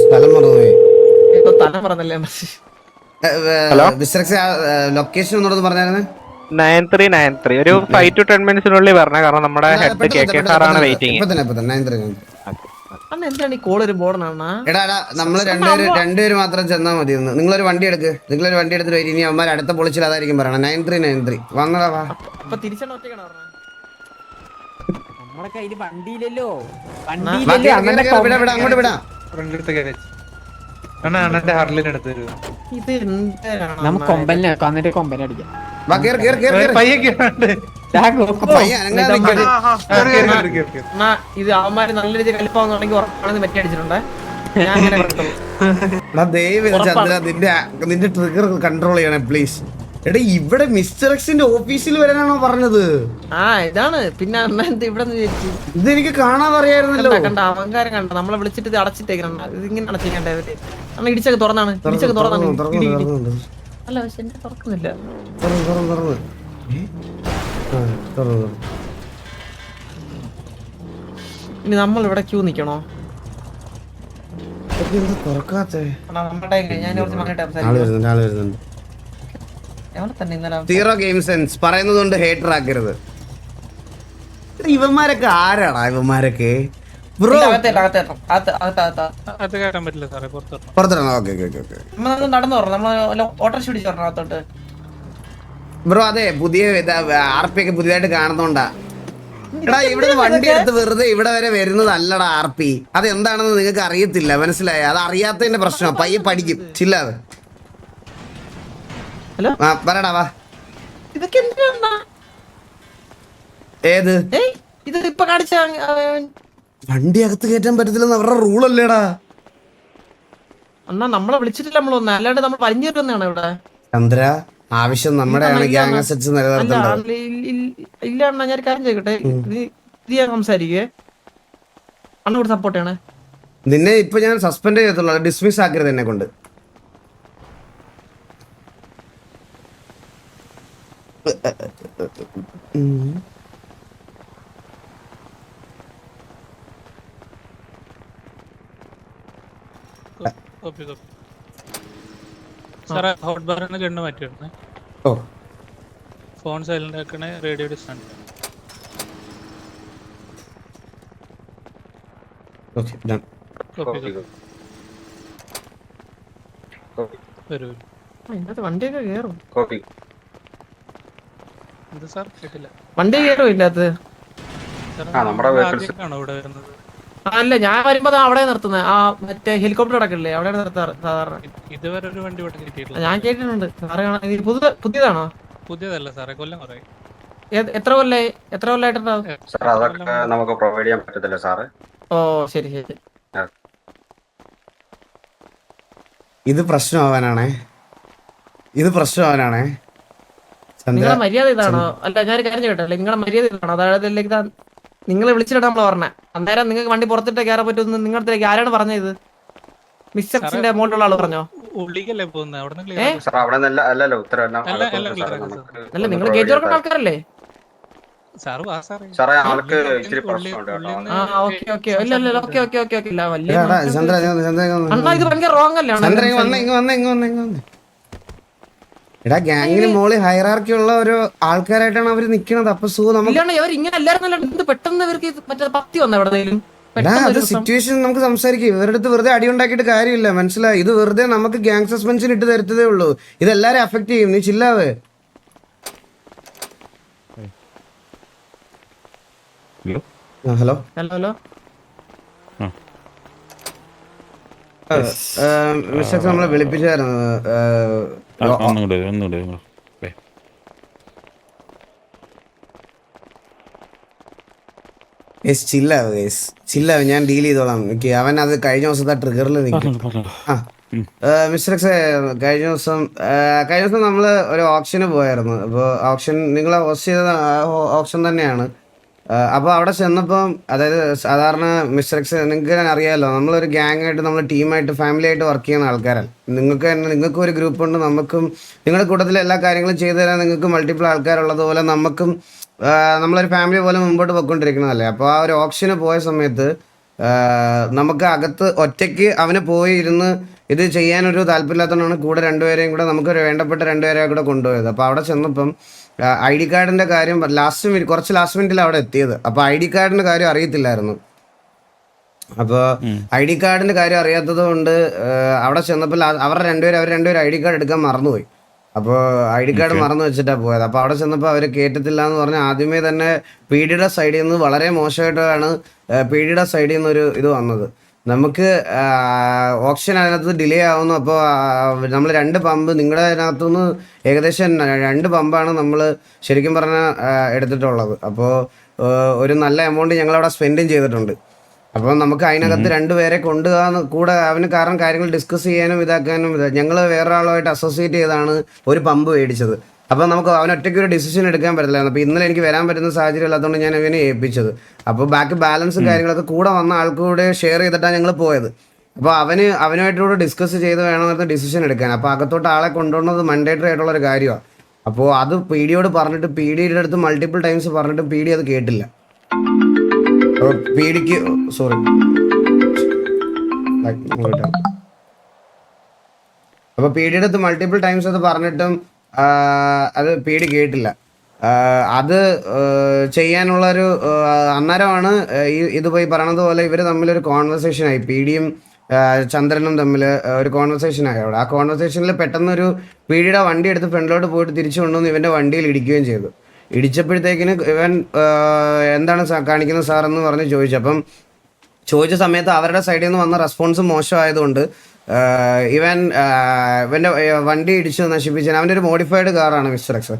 സ്ഥലം മറന്നുപോയി. സ്ഥലം പറഞ്ഞല്ലേ ലൊക്കേഷൻ ഒന്നുകൂടെ പറഞ്ഞായിരുന്നു. 9393 ഒരു 5 to 10 മിനിറ്റ്സിനുള്ളിൽ വരണേ. കാരണം നമ്മുടെ ഹെഡ് KK സാറാണ് വെയിറ്റിംഗ്. എന്താണ് ഈ കോൾ ഒരു ബോർഡാണ്? എടാ നമ്മള് രണ്ടുപേര് മാത്രം ചെന്നാ മതി. നിങ്ങളൊരു വണ്ടി എടുത്തിട്ട് വരും. ഇനി അവന്മാർ അടുത്ത പൊളിച്ചിൽ അതായിരിക്കും പറയണം. 9393 വന്നതാ. വാ. അപ്പൊ തിരിച്ചാണ് ഒറ്റയ്ക്കാണ് പറഞ്ഞത്. നമ്മുടെ കയ്യില് വണ്ടിയില്ലല്ലോ. അങ്ങോട്ട് വിടാം. ഇത് നമുക്ക് കൊമ്പലിനെ വന്നിട്ട് കൊമ്പനെ അടിക്കാം. ഇത് അവന്മാര് നല്ല രീതിയിൽ കളിപ്പാവുന്നുണ്ടെങ്കിൽ ഉറപ്പാണെന്ന് പറ്റി അടിച്ചിട്ടുണ്ടേ. ഞാൻ അങ്ങനെ ചന്ദ്ര നിന്റെ ട്രിഗർ കൺട്രോൾ ചെയ്യണേ പ്ലീസ്. എടാ, ഇവിടെ മിസ്റ്റർ എക്സിന്റെ ഓഫീസിൽ വരാനാണോ പറഞ്ഞത്? ഇതാണ്. പിന്നെ ഇവിടെ ഇതെനിക്ക് കാണാൻ അറിയായിരുന്നല്ലോ. കണ്ട അഹങ്കാരം കണ്ട. നമ്മളെ വിളിച്ചിട്ട് ഇത് അടച്ചിട്ടേക്കണ്ട. ഇതിങ്ങനെ അടച്ചിട്ടേണ്ടവര് അന്ന് ഇടിച്ചൊക്കെ തുറന്നാണ്. അല്ല, പക്ഷെ എന്നെ തുറക്കുന്നില്ല. ഇനി നമ്മൾ ഇവിടെ ക്യൂ നിക്കണോ? തുറക്കാത്തേ ഞാൻ സീറോ ഗെയിം സെൻസ് പറയുന്നതുകൊണ്ട് ഹേറ്റർ ആക്കരുത്. ഇവന്മാരൊക്കെ ആരാടാ? ഇവന്മാരൊക്കെ ബ്രോ പുറത്തിടണം. നടന്നു നമ്മള് ഓട്ടോറിക്ഷ പിടിച്ചോട്ടോട്ട് ബ്രോ. അതെ, പുതിയ RP ഒക്കെ പുതിയതായിട്ട് കാണുന്നോണ്ടാ. എടാ, ഇവിടെ വണ്ടി എടുത്ത് വെറുതെ ഇവിടെ വരെ വരുന്നതല്ലടാ RP. അത് എന്താണെന്ന് നിങ്ങൾക്ക് അറിയത്തില്ല, മനസ്സിലായ? അത് അറിയാത്തതിന്റെ പ്രശ്നം. പയ്യെ പഠിക്കും. ചില്ലാതെ പറയടാ. വാ. ഇതൊക്കെ എന്തിനാ? ഏത് ഇത് ഇപ്പൊ കാണിച്ച വണ്ടി അകത്ത് കയറ്റാൻ പറ്റത്തില്ലെന്ന് അവരുടെ റൂളല്ലേടാ. എന്നാ നമ്മളെ വിളിച്ചിട്ടില്ല നമ്മളൊന്നും. അല്ലാണ്ട് നമ്മൾ വലിഞ്ഞിരുന്നാണ് ഇവിടെ. ചന്ദ്ര, ആവശ്യം നമ്മുടെയാണ് ഗ്യാങ് അസറ്റ്സ് നിലനിർത്തേണ്ടത്. ഇല്ല അണ്ണാ, ഞാൻ കാര്യം ചെയ്യട്ടെ. ഇത് ഞാൻ സംസാരിക്കേ. അണ്ണ കൂടെ സപ്പോർട്ട് ചെയ്യണേ. നിന്നെ ഇപ്പൊ ഞാൻ സസ്പെൻഡ് ചെയ്യത്തുള്ളൂ. ഡിസ്മിസ് ആക്കരുത് എന്നെ കൊണ്ട്. സാറേ, ഹോട്ട് ബാറിന് ഗണ്ണ് മാറ്റിയിടണേ. ഓ, ഫോൺ സൈലന്റ് ആക്കണേ. Radio distance. Okay, done. വരൂ. ഇതിനകത്ത് വണ്ടിയൊക്കെ കേറും. ഇത് സാർ കേട്ടില്ല. വണ്ടി കേറും ഇതിനകത്ത്. ആണോ ഇവിടെ വരുന്നത്? അല്ല, ഞാൻ വരുമ്പോ അവിടെ നിർത്തുന്നത്. ആ മറ്റേ ഹെലികോപ്റ്റർ അടക്കല്ലേ, അവിടെയാണ് നിർത്താറ് സാധാരണ. ഇതുവരെ ഒരു വണ്ടി ഇവിടെ കിട്ടിയിട്ടില്ല. ഞാൻ കേട്ടിട്ടുണ്ട്. സാറ് പുതിയതാണോ? പുതിയതല്ല സാറേ, കൊല്ലം കുറേ. എത്ര കൊല്ലായിട്ടുണ്ടാവും? സാർ അതൊക്കെ നമുക്ക് പ്രൊവൈഡ് ചെയ്യാൻ പറ്റത്തില്ല സാറ്. ഓ ശരി ശരി. ഇത് പ്രശ്നമാവാനാണേ, നിങ്ങളെ മര്യാദ ഇതാണോ? അല്ല ഞാൻ കാര്യം കേട്ടല്ലേ, നിങ്ങളെ മര്യാദ ഇതാണോ? അതായത് നിങ്ങളെ വിളിച്ചിട്ടാ നമ്മള് പറഞ്ഞ അന്നേരം നിങ്ങൾക്ക് വണ്ടി പുറത്തിട്ട് കയറാൻ പറ്റുമെന്ന് നിങ്ങളുടെ ആരാണ് പറഞ്ഞത്? മിസ്റ്റർസിന്റെ മോളിലുള്ള ആള് പറഞ്ഞോ? ഉള്ളിക്കല്ലേ പോകുന്നത്, സാർ അവിടെ അല്ലല്ലോ ഉത്തരവ് അല്ല നിങ്ങൾ ഗേറ്റ് തുറക്കുന്ന ആൾക്കാരല്ലേ? സാറേ ആൾക്ക് ഇച്ചിരി പ്രശ്നമുണ്ട് കേട്ടോ. അണ്ണാ ഇത് ഭയങ്കര റോങ് അല്ലേ? എടാ ഗ്യാങ്ങിന് മോളി ഹൈറാർക്കി ഉള്ള ഒരു ആൾക്കാരായിട്ടാണ് അവര് നിക്കണത്. അപ്പൊ ഇങ്ങനെ എല്ലാരും പെട്ടെന്ന് ഇവർക്ക് മറ്റേ പത്തി വന്ന എവിടെയും. എടാ അത് സിറ്റുവേഷൻ നമുക്ക് സംസാരിക്കും. ഇവരുടെ അടുത്ത് വെറുതെ അടി ഉണ്ടാക്കിയിട്ട് കാര്യമില്ല, മനസ്സിലായി? ഇത് വെറുതെ നമുക്ക് ഗ്യാങ് സസ്പെൻഷൻ ഇട്ട് തരുത്തതേ ഉള്ളൂ. ഇതെല്ലാരും അഫക്ട് ചെയ്യും. നീ ചില്ലാവേ. ഹലോ മിസ്റ്റർ നമ്മളെ വിളിപ്പിച്ചായിരുന്നു. ചില്ലാവ് ഞാൻ ഡീൽ ചെയ്തോളാം. അവൻ അത് കഴിഞ്ഞ ദിവസത്തെ ട്രിഗറിൽ നിൽക്കും. മിസ്റ്റർ എക്സ് കഴിഞ്ഞ ദിവസം നമ്മൾ ഒരു ഓപ്ഷന് പോയായിരുന്നു. അപ്പോൾ ഓപ്ഷൻ നിങ്ങൾ ഹോസ്റ്റ് ചെയ്ത ഓപ്ഷൻ തന്നെയാണ്. അപ്പോൾ അവിടെ ചെന്നപ്പം അതായത് സാധാരണ മിസ്റ്റർ എക്സ് നിങ്ങൾക്ക് അറിയാമല്ലോ, നമ്മളൊരു ഗ്യാങ് ആയിട്ട് നമ്മൾ ടീമായിട്ട് ഫാമിലി ആയിട്ട് വർക്ക് ചെയ്യുന്ന ആൾക്കാരാണ്. നിങ്ങൾക്കും ഒരു ഗ്രൂപ്പ് ഉണ്ട്, നമുക്കും നിങ്ങളുടെ കൂട്ടത്തിൽ എല്ലാ കാര്യങ്ങളും ചെയ്തു തരാൻ നിങ്ങൾക്ക് മൾട്ടിപ്പിൾ ആൾക്കാരുള്ളതുപോലെ നമുക്കും നമ്മളൊരു ഫാമിലി പോലെ മുമ്പോട്ട് പോയിക്കൊണ്ടിരിക്കുന്നതല്ലേ. അപ്പോൾ ആ ഒരു ഓപ്ഷന് പോയ സമയത്ത് നമുക്ക് അകത്ത് ഒറ്റയ്ക്ക് അവന് പോയി ഇരുന്ന് ഇത് ചെയ്യാനൊരു താല്പര്യമില്ലാത്തതുകൊണ്ടാണ് കൂടെ രണ്ടുപേരെയും കൂടെ നമുക്ക് വേണ്ടപ്പെട്ട രണ്ടുപേരെയും കൂടെ കൊണ്ടുപോയത്. അപ്പോൾ അവിടെ ചെന്നപ്പം ഐ ഡി കാർഡിൻ്റെ കാര്യം കുറച്ച് ലാസ്റ്റ് മിനിറ്റിൽ അവിടെ എത്തിയത്. അപ്പോൾ ഐ ഡി കാർഡിൻ്റെ കാര്യം അറിയത്തില്ലായിരുന്നു. അപ്പോൾ ഐ ഡി കാർഡിൻ്റെ കാര്യം അറിയാത്തത് കൊണ്ട് അവിടെ ചെന്നപ്പോൾ അവർ രണ്ടുപേരും ഐ ഡി കാർഡ് എടുക്കാൻ മറന്നുപോയി. അപ്പോൾ ഐ ഡി കാർഡ് മറന്നു വെച്ചിട്ടാണ് പോയത്. അപ്പോൾ അവിടെ ചെന്നപ്പോൾ അവർ കേട്ടത്തില്ല എന്ന് പറഞ്ഞാൽ ആദ്യമേ തന്നെ പി ഡിയുടെ സൈഡിൽ നിന്ന് വളരെ മോശമായിട്ടാണ് പി ഡിയുടെ സൈഡിൽ നിന്നൊരു ഇത് വന്നത്. നമുക്ക് ഓപ്ഷൻ അതിനകത്ത് ഡിലേ ആവുന്നു. അപ്പോൾ നമ്മൾ 2 പമ്പ് നിങ്ങളുടെ അതിനകത്തുനിന്ന് ഏകദേശം 2 പമ്പാണ് നമ്മൾ ശരിക്കും പറഞ്ഞാൽ എടുത്തിട്ടുള്ളത്. അപ്പോൾ ഒരു നല്ല എമൗണ്ട് ഞങ്ങളവിടെ സ്പെൻഡും ചെയ്തിട്ടുണ്ട്. അപ്പോൾ നമുക്ക് അതിനകത്ത് 2 പേരെ കൂടെ അവന് കാരണം കാര്യങ്ങൾ ഡിസ്കസ് ചെയ്യാനും ഇതാക്കാനും ഞങ്ങൾ വേറൊരാളുമായിട്ട് അസോസിയേറ്റ് ചെയ്താണ് ഒരു പമ്പ് മേടിച്ചത്. അപ്പോൾ നമുക്ക് അവനൊറ്റയ്ക്ക് ഒരു ഡിസിഷൻ എടുക്കാൻ പറ്റില്ലായിരുന്നു. അപ്പോൾ ഇന്നലെ എനിക്ക് വരാൻ പറ്റുന്ന സാഹചര്യം ഇല്ലാത്തതുകൊണ്ട് ഞാൻ അവനെ ഏൽപ്പിച്ചത്. അപ്പോൾ ബാക്കി ബാലൻസും കാര്യങ്ങളൊക്കെ കൂടെ വന്ന ആൾക്കൂടെ ഷെയർ ചെയ്തിട്ടാണ് ഞങ്ങൾ പോയത്. അപ്പോൾ അവനുമായിട്ടൂടെ ഡിസ്കസ് ചെയ്ത് വേണമെന്ന് ഡിസിഷൻ എടുക്കാൻ. അപ്പോൾ അകത്തോട്ട് ആളെ കൊണ്ടുവന്നത് മണ്ടേറ്ററി ആയിട്ടുള്ളൊരു കാര്യമാണ്. അപ്പോൾ അത് പി ഡിയോട് പറഞ്ഞിട്ട് പി ഡിയുടെ അടുത്ത് മൾട്ടിപ്പിൾ ടൈംസ് പറഞ്ഞിട്ട് പി ഡി അത് കേട്ടില്ല. പി ഡിക്ക് സോറി അപ്പോൾ പി ഡിയുടെ അടുത്ത് മൾട്ടിപ്പിൾ ടൈംസ് അത് പറഞ്ഞിട്ടും അത് പി ഡി കേട്ടില്ല. അത് ചെയ്യാനുള്ളൊരു അന്നേരമാണ് ഇത് പോയി പറയണത് പോലെ ഇവർ തമ്മിലൊരു കോൺവെർസേഷനായി. പി ഡിയും ചന്ദ്രനും തമ്മിൽ ഒരു കോൺവെർസേഷനായി. അവിടെ ആ കോൺവെർസേഷനിൽ പെട്ടെന്നൊരു പി ഡിയുടെ വണ്ടി എടുത്ത് ഫ്രണ്ടിലോട്ട് പോയിട്ട് തിരിച്ചു കൊണ്ടുവന്ന് ഇവൻ്റെ വണ്ടിയിൽ ഇടിക്കുകയും ചെയ്തു. ഇടിച്ചപ്പോഴത്തേക്കിന് ഇവൻ എന്താണ് കാണിക്കുന്നത് സാർ എന്ന് പറഞ്ഞ് ചോദിച്ചു. അപ്പം ചോദിച്ച സമയത്ത് അവരുടെ സൈഡിൽ നിന്ന് വന്ന റെസ്പോൺസ് മോശമായതുകൊണ്ട് ഇവൻ്റെ വണ്ടി ഇടിച്ച് നശിപ്പിച്ചാൽ അവൻ്റെ ഒരു മോഡിഫൈഡ് കാറാണ് മിസ്റ്റർ എക്സ്.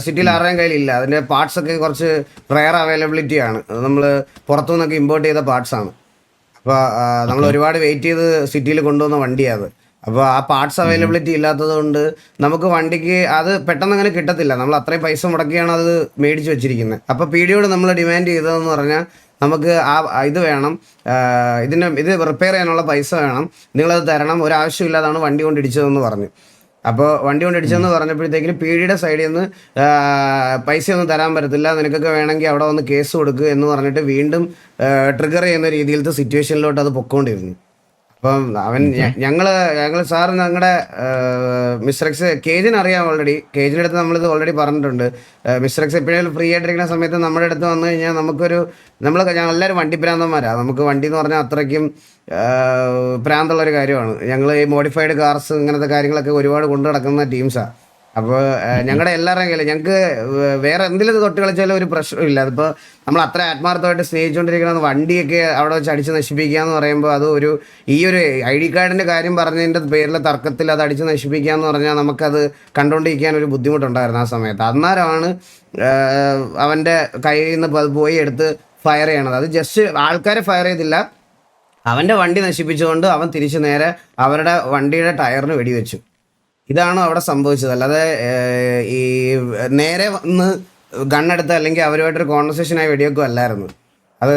സിറ്റിയിൽ ആരുടെയും കയ്യിലില്ല. അതിൻ്റെ പാർട്സൊക്കെ കുറച്ച് റെയർ അവൈലബിലിറ്റിയാണ്. നമ്മൾ പുറത്തുനിന്നൊക്കെ ഇമ്പോർട്ട് ചെയ്ത പാർട്സാണ്. അപ്പോൾ നമ്മൾ ഒരുപാട് വെയിറ്റ് ചെയ്ത് സിറ്റിയിൽ കൊണ്ടുവന്ന വണ്ടിയാണ് അത്. അപ്പോൾ ആ പാർട്സ് അവൈലബിലിറ്റി ഇല്ലാത്തത് കൊണ്ട് നമുക്ക് വണ്ടിക്ക് അത് പെട്ടെന്ന് അങ്ങനെ കിട്ടത്തില്ല. നമ്മൾ അത്രയും പൈസ മുടക്കിയാണ് അത് മേടിച്ച് വെച്ചിരിക്കുന്നത്. അപ്പോൾ പി ഡിയോട് നമ്മൾ ഡിമാൻഡ് ചെയ്തതെന്ന് പറഞ്ഞാൽ നമുക്ക് ഇത് വേണം, ഇത് റിപ്പയർ ചെയ്യാനുള്ള പൈസ വേണം, നിങ്ങളത് തരണം, ഒരാവശ്യമില്ലാതാണ് വണ്ടി കൊണ്ട് ഇടിച്ചതെന്ന് പറഞ്ഞു. അപ്പോൾ വണ്ടി കൊണ്ട് ഇടിച്ചതെന്ന് പറഞ്ഞപ്പോഴത്തേക്കിന് പി ഡിയുടെ സൈഡിൽ നിന്ന് പൈസയൊന്നും തരാൻ പറ്റത്തില്ല, നിനക്കൊക്കെ വേണമെങ്കിൽ അവിടെ വന്ന് കേസ് കൊടുക്കുക എന്ന് പറഞ്ഞിട്ട് വീണ്ടും ട്രിഗർ ചെയ്യുന്ന രീതിയിലത്തെ സിറ്റുവേഷനിലോട്ട് അത് പൊക്കോണ്ടിരുന്നു. അപ്പം ഞങ്ങൾ സാറ് ഞങ്ങളുടെ മിസ്റ്റർ എക്സ് കേജിന് അറിയാം ഓൾറെഡി. കേജിൻ്റെ അടുത്ത് നമ്മളിത് ഓൾറെഡി പറഞ്ഞിട്ടുണ്ട്. മിസ്റ്റർ എക്സ് എപ്പോഴും ഫ്രീ ആയിട്ടിരിക്കുന്ന സമയത്ത് നമ്മുടെ അടുത്ത് വന്നു കഴിഞ്ഞാൽ ഞങ്ങളെല്ലാവരും വണ്ടി പ്രാന്തന്മാരാണ്. നമുക്ക് വണ്ടി എന്ന് പറഞ്ഞാൽ അത്രയ്ക്കും പ്രാന്തമുള്ളൊരു കാര്യമാണ്. ഞങ്ങൾ ഈ മോഡിഫൈഡ് കാർസ് ഇങ്ങനത്തെ കാര്യങ്ങളൊക്കെ ഒരുപാട് കൊണ്ടു നടക്കുന്ന ടീംസാണ്. അപ്പോൾ ഞങ്ങളുടെ എല്ലാവരുടെയും കയ്യിൽ ഞങ്ങൾക്ക് വേറെ എന്തെങ്കിലും തൊട്ട് കളിച്ചാലും ഒരു പ്രശ്നമില്ല. അതിപ്പോൾ നമ്മൾ അത്ര ആത്മാർത്ഥമായിട്ട് സ്നേഹിച്ചുകൊണ്ടിരിക്കുന്ന വണ്ടിയൊക്കെ അവിടെ വെച്ച് അടിച്ച് നശിപ്പിക്കുക എന്ന് പറയുമ്പോൾ അത് ഈ ഒരു ID കാർഡിൻ്റെ കാര്യം പറഞ്ഞതിൻ്റെ പേരിലെ തർക്കത്തിൽ അത് അടിച്ച് നശിപ്പിക്കുക എന്ന് പറഞ്ഞാൽ നമുക്കത് കണ്ടുകൊണ്ടിരിക്കാൻ ഒരു ബുദ്ധിമുട്ടുണ്ടായിരുന്നു ആ സമയത്ത്. അന്നേരമാണ് അവൻ്റെ കയ്യിൽ നിന്ന് പോയി എടുത്ത് ഫയർ ചെയ്യണത്. അത് ജസ്റ്റ് ആൾക്കാരെ ഫയർ ചെയ്തില്ല, അവൻ്റെ വണ്ടി നശിപ്പിച്ചുകൊണ്ട് അവൻ തിരിച്ച് നേരെ അവരുടെ വണ്ടിയുടെ ടയറിന് വെടിവെച്ചു. ഇതാണ് അവിടെ സംഭവിച്ചത്. അല്ലാതെ ഈ നേരെ വന്ന് ഗണ്ണെടുത്ത് അല്ലെങ്കിൽ അവരുമായിട്ടൊരു കോൺവെർസേഷനായി വെടിവെക്കും അല്ലായിരുന്നു. അത്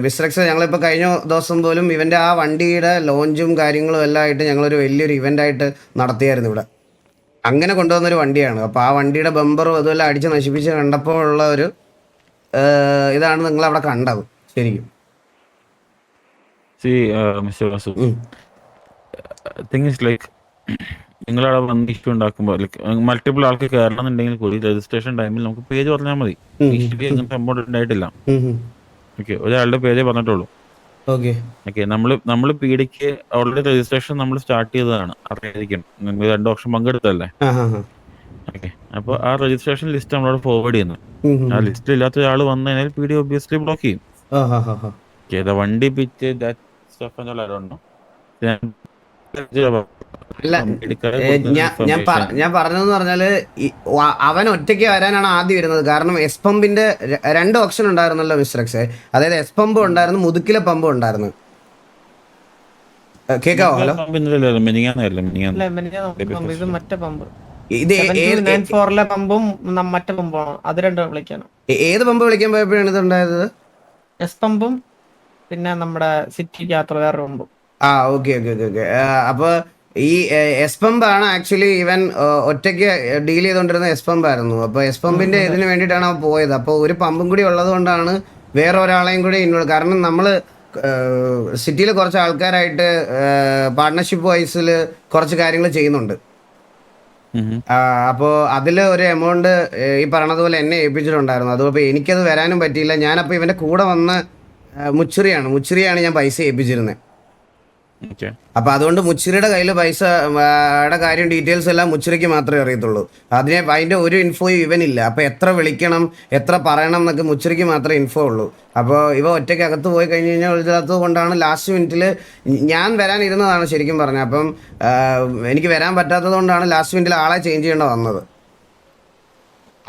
വിസ്ട്രക്സ് ഞങ്ങളിപ്പോൾ കഴിഞ്ഞ ദിവസം പോലും ഇവൻ്റെ ആ വണ്ടിയുടെ ലോഞ്ചും കാര്യങ്ങളും എല്ലാം ആയിട്ട് ഞങ്ങളൊരു വലിയൊരു ഇവൻ്റായിട്ട് നടത്തിയായിരുന്നു ഇവിടെ. അങ്ങനെ കൊണ്ടുവന്നൊരു വണ്ടിയാണ്. അപ്പോൾ ആ വണ്ടിയുടെ ബമ്പറും അതുമെല്ലാം അടിച്ച് നശിപ്പിച്ച് കണ്ടപ്പോൾ ഉള്ള ഒരു ഇതാണ് നിങ്ങളവിടെ കണ്ടത് ശരിക്കും. Mr. Vasu, thing is like നിങ്ങളവിടെ വന്ന് ഇഷ്യൂ ഉണ്ടാക്കുമ്പോൾ മൾട്ടിപ്പിൾ ആൾക്ക് കയറണമെന്നുണ്ടെങ്കിൽ കൂടി രജിസ്ട്രേഷൻ ടൈമിൽ നമുക്ക് പേജ് പറഞ്ഞാൽ മതി. ഇഷ്യൂ അങ്ങനത്തെ അമൗണ്ട് ഉണ്ടായിട്ടില്ല. ഓക്കെ, ഒരാളുടെ പേജേ പറഞ്ഞിട്ടുള്ളൂ. ഓക്കെ, നമ്മൾ PDക്ക് ഓൾറെഡി രജിസ്ട്രേഷൻ നമ്മൾ സ്റ്റാർട്ട് ചെയ്തതാണ്. അറിയാതിരിക്കും, നിങ്ങൾ 2 ഓപ്ഷൻ പങ്കെടുത്തല്ലേ. ഓക്കെ, അപ്പോൾ ആ രജിസ്ട്രേഷൻ ലിസ്റ്റ് നമ്മളവിടെ ഫോർവേഡ് ചെയ്യുന്നു. ആ ലിസ്റ്റിൽ ഇല്ലാത്ത ഒരാൾ വന്നു കഴിഞ്ഞാൽ PD ഒബ്വിയസ്ലി ബ്ലോക്ക് ചെയ്യും. Okay, വണ്ടി പിറ്റ് ഞാൻ പറഞ്ഞതെന്ന് പറഞ്ഞാല് അവൻ ഒറ്റയ്ക്ക് വരാനാണ് ആദ്യം വരുന്നത്. കാരണം എസ് പമ്പിന്റെ 2 ഓപ്ഷൻ ഉണ്ടായിരുന്നല്ലോ മിസ്റ്റർ. അതായത് എസ് പമ്പും ഉണ്ടായിരുന്നു, മുതുക്കിലെ പമ്പും ഉണ്ടായിരുന്നു. കേക്കാവോ? ഹലോ, ഏത് പമ്പ് വിളിക്കാൻ പോയപ്പോഴാണ് ഇത് ഉണ്ടായത്? എസ് പമ്പും പിന്നെ നമ്മുടെ സിറ്റിക്കകത്ത് വേറെ പമ്പും. ഓക്കെ. അപ്പൊ ഈ എസ് പമ്പാണ് ആക്ച്വലി ഇവൻ ഒറ്റയ്ക്ക് ഡീൽ ചെയ്തോണ്ടിരുന്ന എസ് പമ്പായിരുന്നു. അപ്പൊ എസ് പമ്പിന്റെ ഇതിന് വേണ്ടിയിട്ടാണ് അവൻ പോയത്. അപ്പോൾ ഒരു പമ്പും കൂടി ഉള്ളത് കൊണ്ടാണ് വേറെ ഒരാളെയും കൂടി ഇൻവോൾവ്. കാരണം നമ്മള് സിറ്റിയിൽ കുറച്ച് ആൾക്കാരായിട്ട് പാർട്ട്ണർഷിപ്പ് വൈസിൽ കുറച്ച് കാര്യങ്ങൾ ചെയ്യുന്നുണ്ട്. അപ്പോൾ അതിൽ ഒരു എമൗണ്ട് ഈ പറഞ്ഞതുപോലെ എന്നെ ഏൽപ്പിച്ചിട്ടുണ്ടായിരുന്നു. അതുകൊണ്ട് എനിക്കത് വരാനും പറ്റിയില്ല. ഞാനപ്പോൾ ഇവന്റെ കൂടെ വന്ന മുച്ചിറിയാണ് ഞാൻ പൈസ ഏൽപ്പിച്ചിരുന്നത്. അപ്പൊ അതുകൊണ്ട് മുച്ചിറിയുടെ കയ്യിൽ പൈസയുടെ കാര്യം ഡീറ്റെയിൽസ് എല്ലാം മുച്ചിറിക്ക് മാത്രമേ അറിയത്തുള്ളൂ. അതിന്റെ ഒരു ഇൻഫോയും ഇവനില്ല. അപ്പൊ എത്ര വിളിക്കണം, എത്ര പറയണം എന്നൊക്കെ മുച്ചിറിക്ക് മാത്രമേ ഇൻഫോ ഉള്ളൂ. അപ്പോൾ ഇവ ഒറ്റയ്ക്ക് അകത്ത് പോയി കഴിഞ്ഞ് കഴിഞ്ഞാൽ വിളിച്ചത് കൊണ്ടാണ് ലാസ്റ്റ് മിനിറ്റിൽ ഞാൻ വരാനിരുന്നതാണ് ശരിക്കും പറഞ്ഞത്. അപ്പം എനിക്ക് വരാൻ പറ്റാത്തത് കൊണ്ടാണ് ലാസ്റ്റ് മിനിറ്റിൽ ആളെ ചേഞ്ച് ചെയ്യേണ്ട വന്നത്.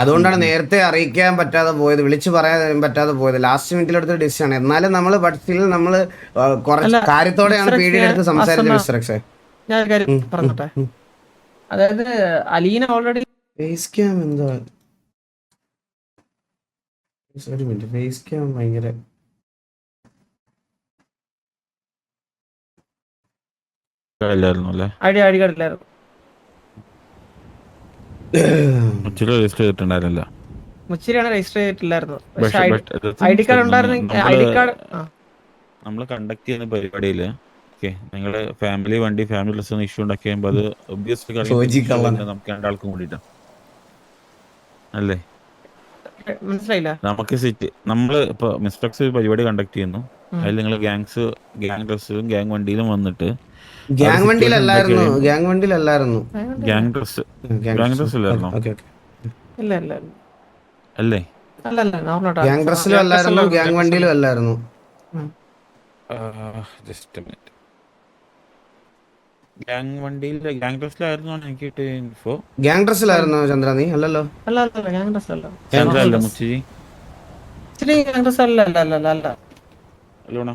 അതുകൊണ്ടാണ് നേരത്തെ അറിയിക്കാൻ പറ്റാതെ പോയത്, വിളിച്ചു പറയാൻ പറ്റാതെ പോയത്. ലാസ്റ്റ് മിനിറ്റിൽ എടുത്ത ഡിസിഷൻ ആണ്. എന്നാലും നമ്മൾ ബട്ടിൽ നമ്മൾ കുറച്ച് കാര്യത്തോടെയാണ് പീഡിയുടെ അടുത്ത് സംസാരിച്ചത് മിസ്റ്റർ. ഞാൻ ഒരു കാര്യം പറഞ്ഞോട്ടെ. അതായത് അലീന ഓൾറെഡി ഫേസ് ക്യാം എന്താ ഫേസ് ക്യാം ഭയങ്കര ഐഡി കാർഡിലായിരുന്നു. മുച്ചിരിയാണ് രജിസ്റ്റർ ചെയ്തിട്ടില്ലായിരുന്നു. ഐഡി കാർഡ് ഉണ്ടായിരുന്നു. ഐഡി കാർഡ് നമ്മൾ കണ്ടക്ട് ചെയ്യുന്ന പരിപാടിയില് നിങ്ങളുടെ ഫാമിലി വണ്ടി ഫാമിലി ഡ്രസ് ഇഷ്യൂ ഉണ്ടാക്കി കഴിയുമ്പോൾ അത് ഒബ്വിയസ്ലി നമുക്ക് 2 ആൾക്കും കൂടിയിട്ടാണ് അല്ലേ? മനസ്സിലായില്ല. നമുക്ക് സിറ്റി നമ്മൾ ഇപ്പൊ മിസ്റ്റേക്സ് പരിപാടി കണ്ടക്ട് ചെയ്യുന്നു. അതിൽ നിങ്ങൾ ഗ്യാങ് ഡ്രസ്സിലും ഗ്യാങ് വണ്ടിയിലും വന്നിട്ട് ഗ്യാങ് വണ്ടിയിലല്ലായിരുന്നു ഗ്യാങ് ഡ്രസ് ഇല്ലായിരുന്നോ? അല്ലേ? ഗ്യാങ് ഡ്രസ്സിലും അല്ലായിരുന്നു, ഗ്യാങ് വണ്ടിയിലും അല്ലായിരുന്നു. Just A minute. ഗ്യാങ് വണ്ടിയിൽ ഗ്യാങ് ഡ്രസ്സിലായിരുന്നു എനിക്ക് കിട്ടിയ ഇൻഫോ. ഗ്യാങ് ഡ്രസ്സിലായിരുന്നു ചന്ദ്ര? നീ അല്ലല്ലോ. ചന്ദ്ര അല്ല മുച്ചിരി. ലൂണ